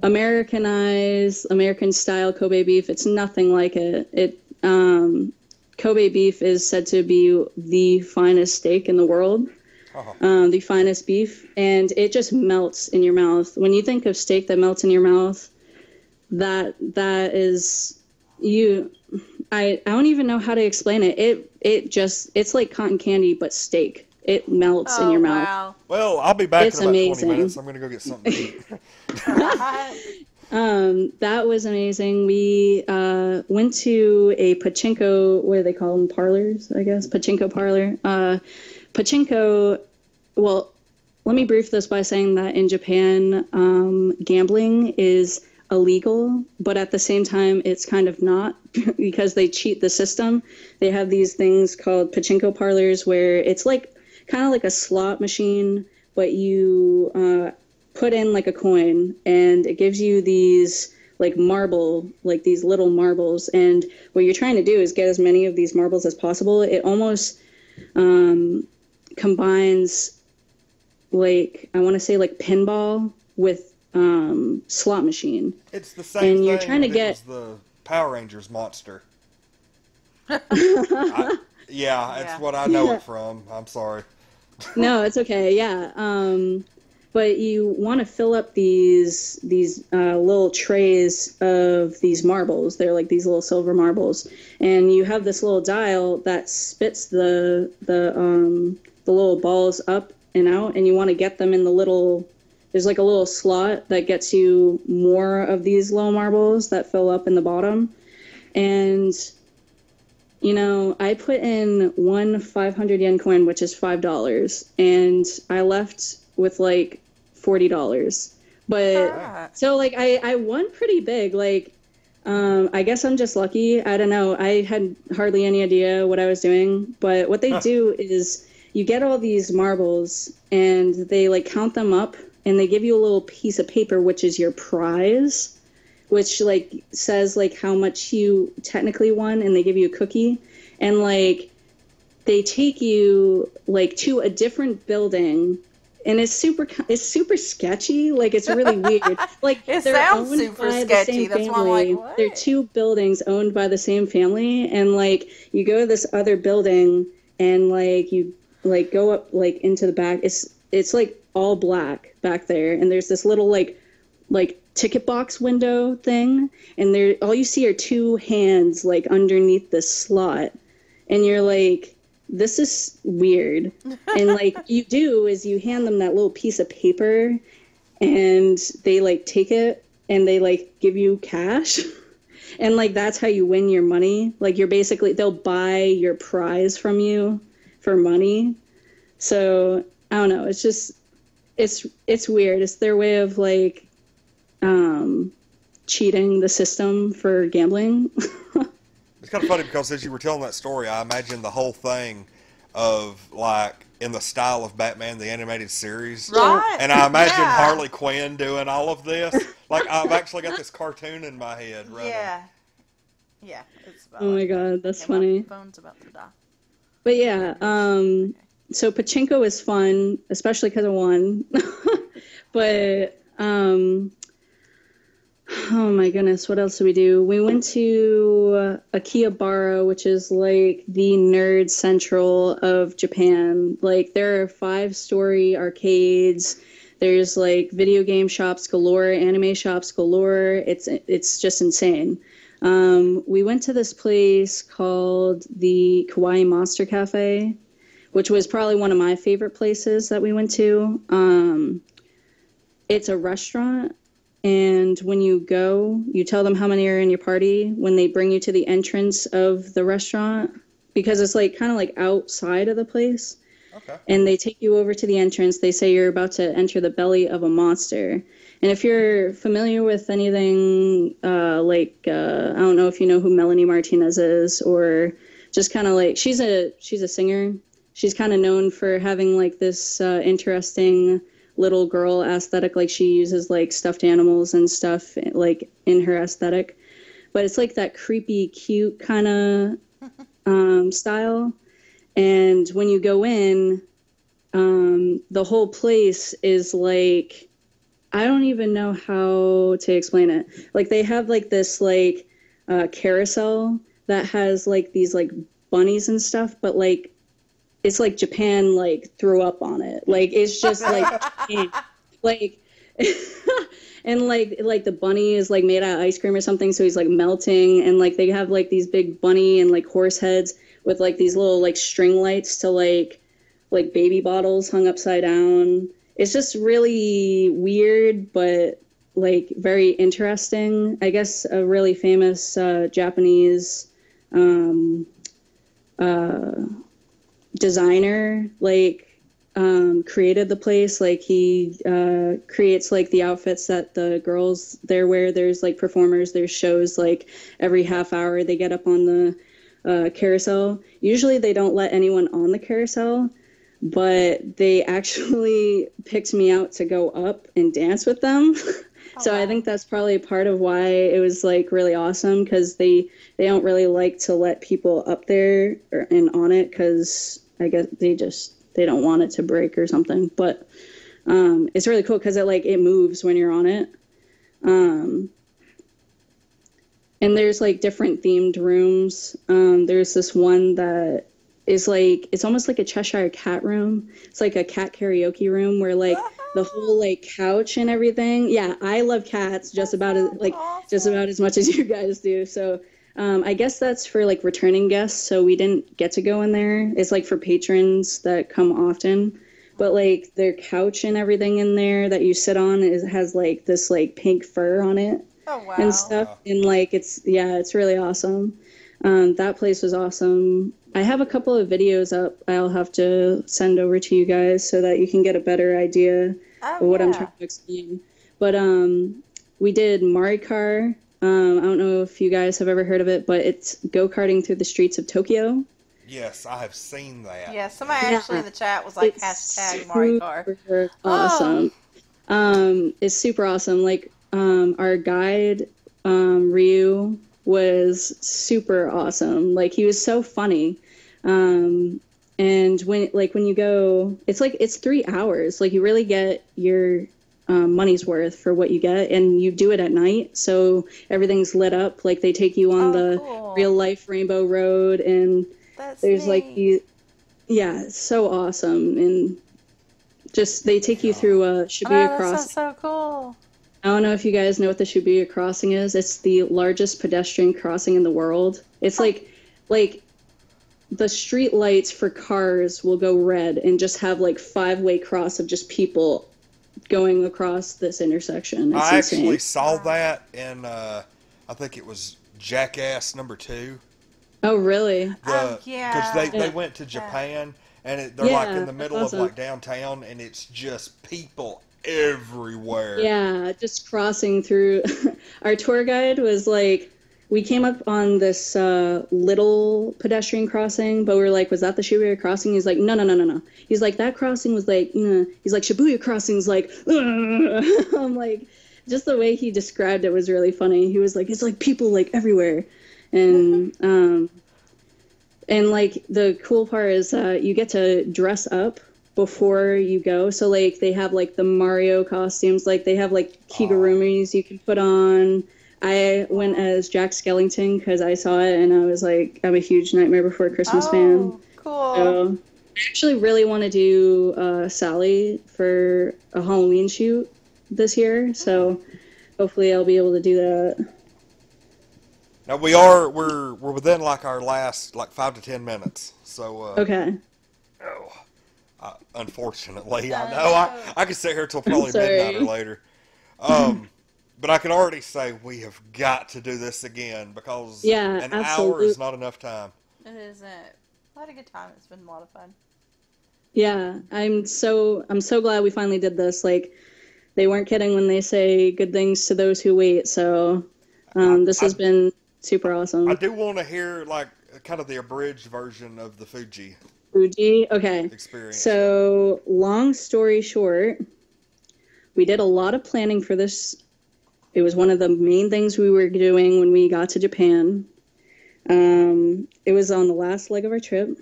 Americanized, American-style Kobe beef. It's nothing like it. Kobe beef is said to be the finest steak in the world, the finest beef, and it just melts in your mouth. When you think of steak that melts in your mouth, that is you. I don't even know how to explain it. It's like cotton candy but steak. It melts in your mouth. Wow. Well, I'll be back It's in about amazing. 20 minutes. I'm going to go get something to eat. That was amazing. We went to a pachinko, what do they call them? Parlors, I guess. Pachinko parlor. Pachinko, well, let me brief this by saying that in Japan, gambling is illegal, but at the same time, it's kind of not, because they cheat the system. They have these things called pachinko parlors where it's like kind of like a slot machine, but you put in like a coin, and it gives you these like these little marbles, and what you're trying to do is get as many of these marbles as possible. It almost combines, like, I want to say like pinball with slot machine. It's the same and you're thing trying to that get was the Power Rangers monster. It's what I know it from. I'm sorry. No, it's okay. Yeah. But you want to fill up these little trays of these marbles. They're like these little silver marbles, and you have this little dial that spits the little balls up and out, and you want to get them in the little. There's like a little slot that gets you more of these little marbles that fill up in the bottom, and you know, I put in one 500 yen coin, which is $5, and I left with like $40. But so like I won pretty big. Like I guess I'm just lucky. I don't know. I had hardly any idea what I was doing, but what they do is you get all these marbles and they like count them up and they give you a little piece of paper, which is your prize, which like says like how much you technically won, and they give you a cookie, and like they take you like to a different building. And it's super sketchy. Like, it's really weird. Like, It they're sounds owned super by the sketchy. same That's why I'm family. like, what? They're two buildings owned by the same family, and like you go to this other building, and like you like go up like into the back. It's like all black back there, and there's this little like ticket box window thing, and there all you see are two hands like underneath this slot, and you're like, this is weird. And like you do is you hand them that little piece of paper, and they like take it and they like give you cash. And like that's how you win your money. Like you're basically, they'll buy your prize from you for money. So I don't know, it's just it's weird. It's their way of like cheating the system for gambling. It's kind of funny because as you were telling that story, I imagined the whole thing of like in the style of Batman the animated series, Right. and I imagine Yeah. Harley Quinn doing all of this. Like I've actually got this cartoon in my head running. Yeah. Yeah. It's about Oh my like that. God, that's Okay, funny. My phone's about to die. But yeah, so pachinko is fun, especially because I won. But oh my goodness, what else did we do? We went to Akihabara, which is like the nerd central of Japan. Like there are 5-story arcades. There's like video game shops galore, anime shops galore. It's just insane. We went to this place called the Kawaii Monster Cafe, which was probably one of my favorite places that we went to. It's a restaurant, and when you go, you tell them how many are in your party when they bring you to the entrance of the restaurant, because it's like kind of like outside of the place. Okay. And they take you over to the entrance. They say you're about to enter the belly of a monster. And if you're familiar with anything I don't know if you know who Melanie Martinez is, or just kind of like she's a singer. She's kind of known for having like this interesting little girl aesthetic. Like she uses like stuffed animals and stuff like in her aesthetic, but it's like that creepy, cute kind of style. And when you go in, the whole place is like, I don't even know how to explain it. Like they have like this like carousel that has like these like bunnies and stuff, but like it's like Japan like threw up on it. Like it's just like like and like the bunny is like made out of ice cream or something, so he's like melting, and like they have like these big bunny and like horse heads with like these little like string lights to like baby bottles hung upside down. It's just really weird, but like very interesting. I guess a really famous Japanese designer like created the place. Like he creates like the outfits that the girls there wear. There's like performers, there's shows like every half hour they get up on the carousel. Usually they don't let anyone on the carousel, but they actually picked me out to go up and dance with them. So I think that's probably part of why it was like really awesome, because they don't really like to let people up there and on it, because I guess they don't want it to break or something. But it's really cool because it moves when you're on it. And there's like different themed rooms. There's this one that is like, it's almost like a Cheshire Cat room. It's like a cat karaoke room where like the whole like couch and everything. Yeah, I love cats just about as much as you guys do. So I guess that's for like returning guests. So we didn't get to go in there. It's like for patrons that come often. But like their couch and everything in there that you sit on has like this like pink fur on it. Oh, wow. And stuff, and like it's really awesome. That place was awesome. I have a couple of videos up I'll have to send over to you guys so that you can get a better idea of what I'm trying to explain. But we did Marikar, I don't know if you guys have ever heard of it, but it's go-karting through the streets of Tokyo. Yes, I have seen that. Yeah, somebody Yeah, actually in the chat was like, it's hashtag Mario Kart. super Oh, awesome. It's super awesome. Like, our guide, Ryu, was super awesome. Like, he was so funny. And when you go, it's 3 hours. Like, you really get your money's worth for what you get, and you do it at night, so everything's lit up. Like, they take you on the cool. real life Rainbow Road, and That's there's like neat. yeah, it's so awesome. And just they take you through Oh, Shibuya that Crossing. sounds so cool. I don't know if you guys know what the Shibuya Crossing is. It's the largest pedestrian crossing in the world. It's like the street lights for cars will go red and just have like 5-way cross of just people going across this intersection. It's I insane. actually saw that in, I think it was Jackass #2. Oh, really? Because Yeah. they went to Japan, and they're like in the middle that's of awesome. like downtown, and it's just people everywhere. Yeah, just crossing through. Our tour guide was like, we came up on this little pedestrian crossing, but we were like, was that the Shibuya crossing? He's like, no. He's like, that crossing was like, he's like, Shibuya crossing's like, I'm like, just the way he described it was really funny. He was like, it's like people like everywhere. And like the cool part is you get to dress up before you go. So like they have like the Mario costumes, like they have like kigurumis you can put on. I went as Jack Skellington because I saw it and I was like, I'm a huge Nightmare Before Christmas fan. Cool. So I actually really want to do Sally for a Halloween shoot this year. So hopefully I'll be able to do that. Now we're within like our last like 5 to 10 minutes. So Okay. unfortunately, I know I could sit here till probably sorry. midnight or later. But I can already say we have got to do this again because an hour is not enough time. It isn't. I had a good time. It's been a lot of fun. Yeah, I'm so glad we finally did this. Like, they weren't kidding when they say good things to those who wait. So this has been super awesome. I do want to hear like kind of the abridged version of the Fuji Okay. experience. So, long story short, we did a lot of planning for this. It was one of the main things we were doing when we got to Japan. It was on the last leg of our trip.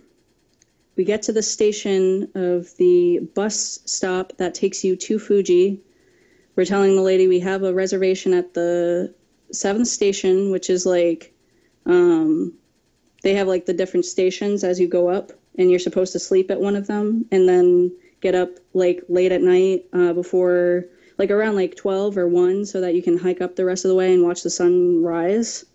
We get to the station of the bus stop that takes you to Fuji. We're telling the lady we have a reservation at the 7th station, which is like, they have like the different stations as you go up, and you're supposed to sleep at one of them and then get up like late at night before like around like 12 or 1 so that you can hike up the rest of the way and watch the sun rise.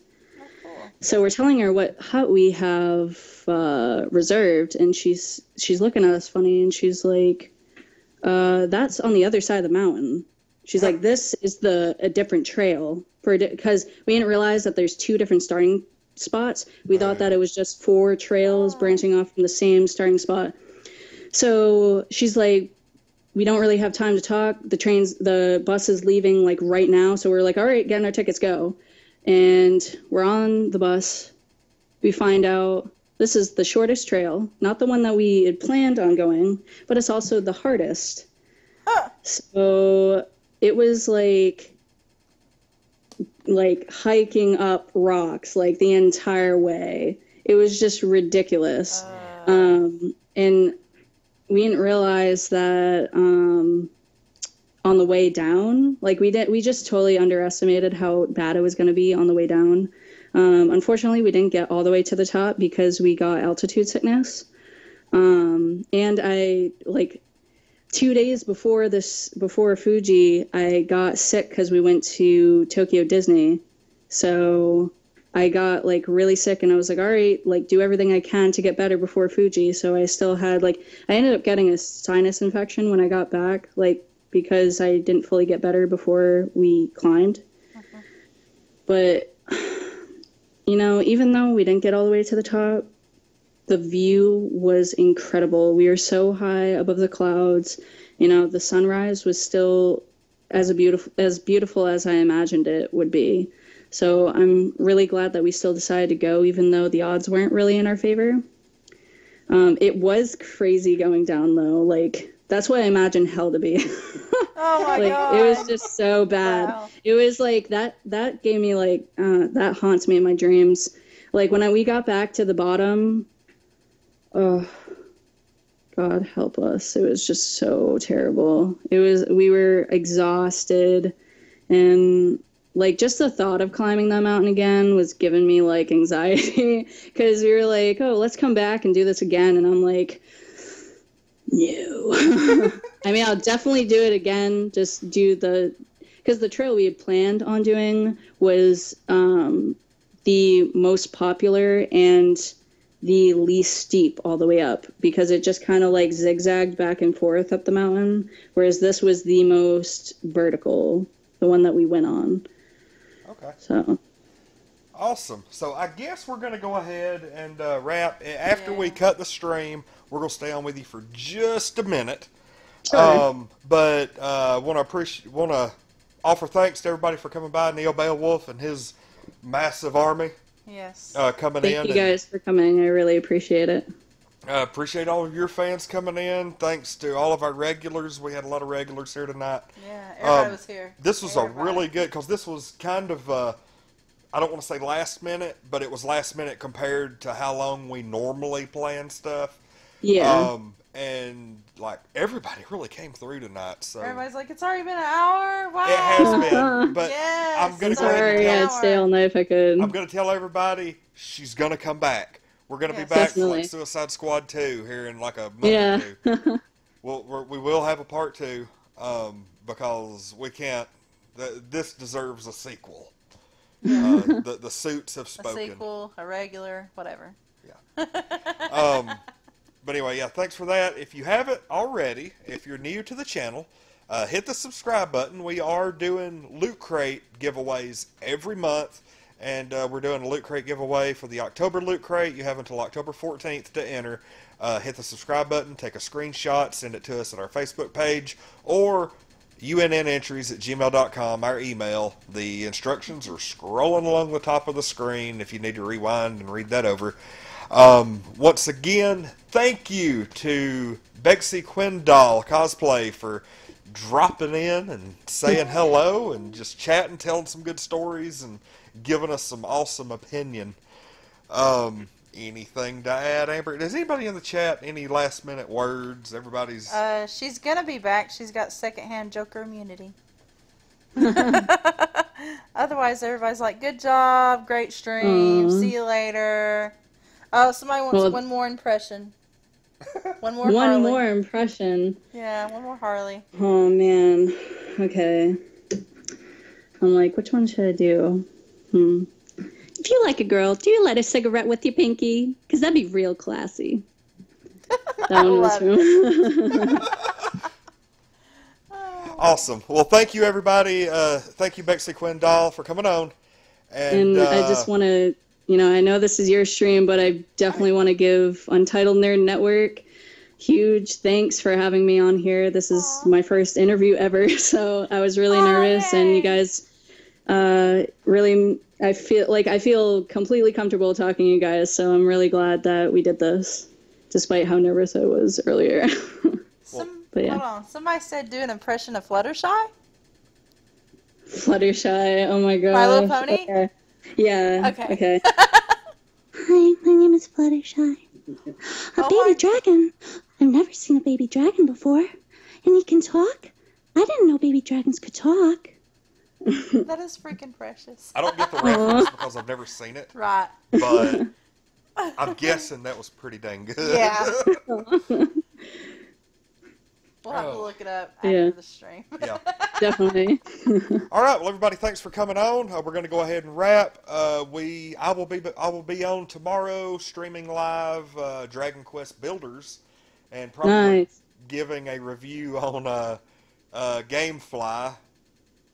Oh, cool. So we're telling her what hut we have reserved, and she's looking at us funny, and she's like, that's on the other side of the mountain. She's like, this is a different trail because we didn't realize that there's 2 different starting spots. We thought that it was just 4 trails branching off from the same starting spot. So she's like, we don't really have time to talk. The bus is leaving like right now. So we're like, all right, getting our tickets, go. And we're on the bus. We find out this is the shortest trail, not the one that we had planned on going, but it's also the hardest. So it was like hiking up rocks like the entire way. It was just ridiculous. And we didn't realize that on the way down, like we just totally underestimated how bad it was going to be on the way down. Unfortunately, we didn't get all the way to the top because we got altitude sickness. And I, like, 2 days before Fuji, I got sick because we went to Tokyo Disney. So I got, like, really sick, and I was like, all right, like, do everything I can to get better before Fuji. So I still had, like, I ended up getting a sinus infection when I got back, like, because I didn't fully get better before we climbed. But, you know, even though we didn't get all the way to the top, the view was incredible. We were so high above the clouds. You know, the sunrise was still as beautiful as I imagined it would be. So I'm really glad that we still decided to go, even though the odds weren't really in our favor. It was crazy going down, though. Like, that's what I imagine hell to be. Oh my Like, god. it was just so bad. Wow. It was like, that gave me, like, that haunts me in my dreams. Like, when we got back to the bottom, oh, God help us. It was just so terrible. We were exhausted, and like just the thought of climbing that mountain again was giving me like anxiety because we were like, oh, let's come back and do this again. And I'm like, no. I mean, I'll definitely do it again. Just do because the trail we had planned on doing was the most popular and the least steep all the way up, because it just kind of like zigzagged back and forth up the mountain, whereas this was the most vertical, the one that we went on. Okay. So awesome. So I guess we're going to go ahead and wrap. After we cut the stream, we're going to stay on with you for just a minute. Sure. But want to offer thanks to everybody for coming by. Neil Beowulf and his massive army. Yes. Coming in. Thank you guys for coming. I really appreciate it. Appreciate all of your fans coming in. Thanks to all of our regulars. We had a lot of regulars here tonight. Yeah, everybody was here. This was a really good, because this was kind of, I don't want to say last minute, but it was last minute compared to how long we normally plan stuff. Yeah. And like everybody really came through tonight. So Everybody's like, it's already been an hour. Wow. it has been, but Yes, I'm going to it's go ahead Sorry, and I'd stay all night if I could. I'm going to tell everybody she's going to come back. We're going to be Yes. back for Definitely. like Suicide Squad 2 here in like a month Yeah. or two. We will have a part 2 because we can't. This deserves a sequel. The suits have A spoken. sequel, a regular, whatever. But anyway, yeah, thanks for that. If you haven't already, if you're new to the channel, hit the subscribe button. We are doing Loot Crate giveaways every month, and we're doing a Loot Crate giveaway for the October Loot Crate. You have until October 14th to enter. Hit the subscribe button, take a screenshot, send it to us at our Facebook page, or unnentries@gmail.com, our email. The instructions are scrolling along the top of the screen if you need to rewind and read that over. Once again, thank you to BexxiQuinn Doll Cosplay for dropping in and saying hello and just chatting, telling some good stories, and giving us some awesome opinion. Anything to add, Amber? Does anybody in the chat any last minute words? Everybody's... She's gonna be back. She's got secondhand Joker immunity. Otherwise, everybody's like, good job, great stream, see you later. Oh, somebody wants one more impression. One more One Harley. more impression. Yeah, one more Harley. Oh, man. Okay. I'm like, which one should I do? If you like a girl, do you light a cigarette with your pinky? Because that'd be real classy. That one was from... Awesome. Well, thank you, everybody. Thank you, BexxiQuinn Doll, for coming on. And I just want to, I know this is your stream, but I definitely want to give Untitled Nerd Network huge thanks for having me on here. This is my first interview ever, so I was really nervous, and you guys really, I feel completely comfortable talking to you guys, so I'm really glad that we did this, despite how nervous I was earlier. Hold on. Somebody said do an impression of Fluttershy? Fluttershy, oh my god. My Little Pony? Okay. Yeah. Okay. Hi, my name is Fluttershy. A baby dragon. I've never seen a baby dragon before. And he can talk? I didn't know baby dragons could talk. That is freaking precious. I don't get the reference because I've never seen it. Right. But I'm guessing that was pretty dang good. Yeah. We'll have to look it up after the stream. Yeah. Definitely. All right. Well, everybody, thanks for coming on. We're going to go ahead and wrap. I will be on tomorrow streaming live Dragon Quest Builders, and probably giving a review on GameFly.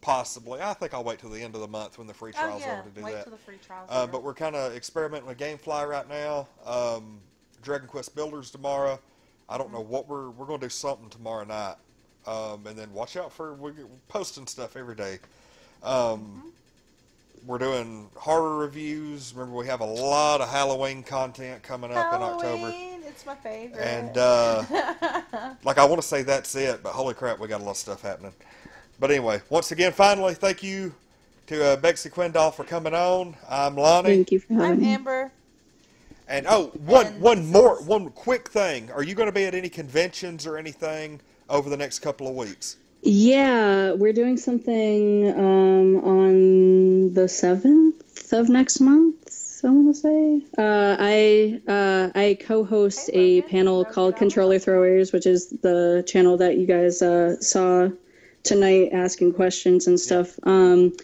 Possibly. I think I'll wait till the end of the month when the free trial's over to do wait that. till the free trial's over. But we're kind of experimenting with GameFly right now. Dragon Quest Builders tomorrow. I don't know what we're going to do something tomorrow night. And then watch out for, we're posting stuff every day. we're doing horror reviews. Remember, we have a lot of Halloween content coming up in October. It's my favorite. And, like, I want to say that's it, but holy crap, we got a lot of stuff happening. But anyway, once again, finally, thank you to BexxiQuinn Doll for coming on. I'm Lonnie. Thank you for having me. I'm Amber. And, one quick thing. Are you going to be at any conventions or anything over the next couple of weeks? Yeah, we're doing something on the 7th of next month, I want to say. I co-host a panel called Controller Throwers, which is the channel that you guys saw tonight asking questions and stuff. What's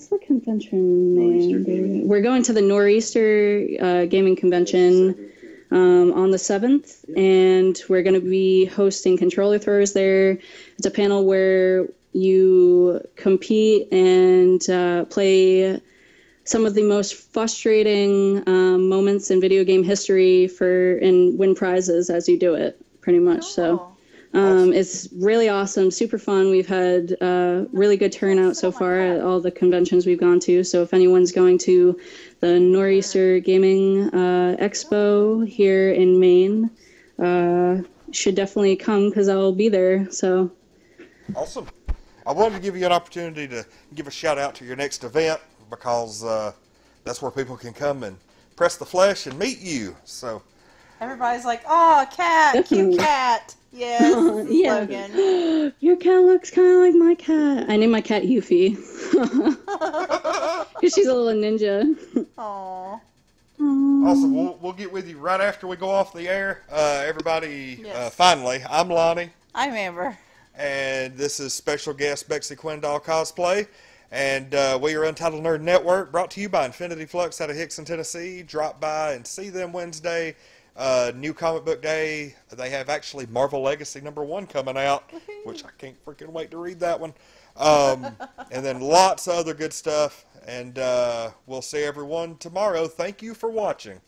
the convention name? We're going to the Nor'easter Gaming Convention on the 7th, and we're going to be hosting Controller Throwers there. It's a panel where you compete and play some of the most frustrating moments in video game history and win prizes as you do it, pretty much. So it's really awesome, super fun. We've had really good turnout so far at all the conventions we've gone to. So if anyone's going to the Nor'easter Gaming Expo here in Maine, should definitely come because I'll be there. So awesome. I wanted to give you an opportunity to give a shout out to your next event because that's where people can come and press the flesh and meet you. So everybody's like, "Oh, cat, Definitely. cute cat." Yes, yeah. Logan. Your cat looks kind of like my cat. I named my cat Yuffie. She's a little ninja. Aww. Awesome. We'll get with you right after we go off the air. Everybody, Yes. finally, I'm Lonnie. I'm Amber. And this is special guest BexxiQuinn Doll Cosplay. And we are Untitled Nerd Network, brought to you by Infinity Flux out of Hickson, Tennessee. Drop by and see them Wednesday. New Comic Book Day. They have actually Marvel Legacy #1 coming out, which I can't freaking wait to read that one. And then lots of other good stuff. And we'll see everyone tomorrow. Thank you for watching.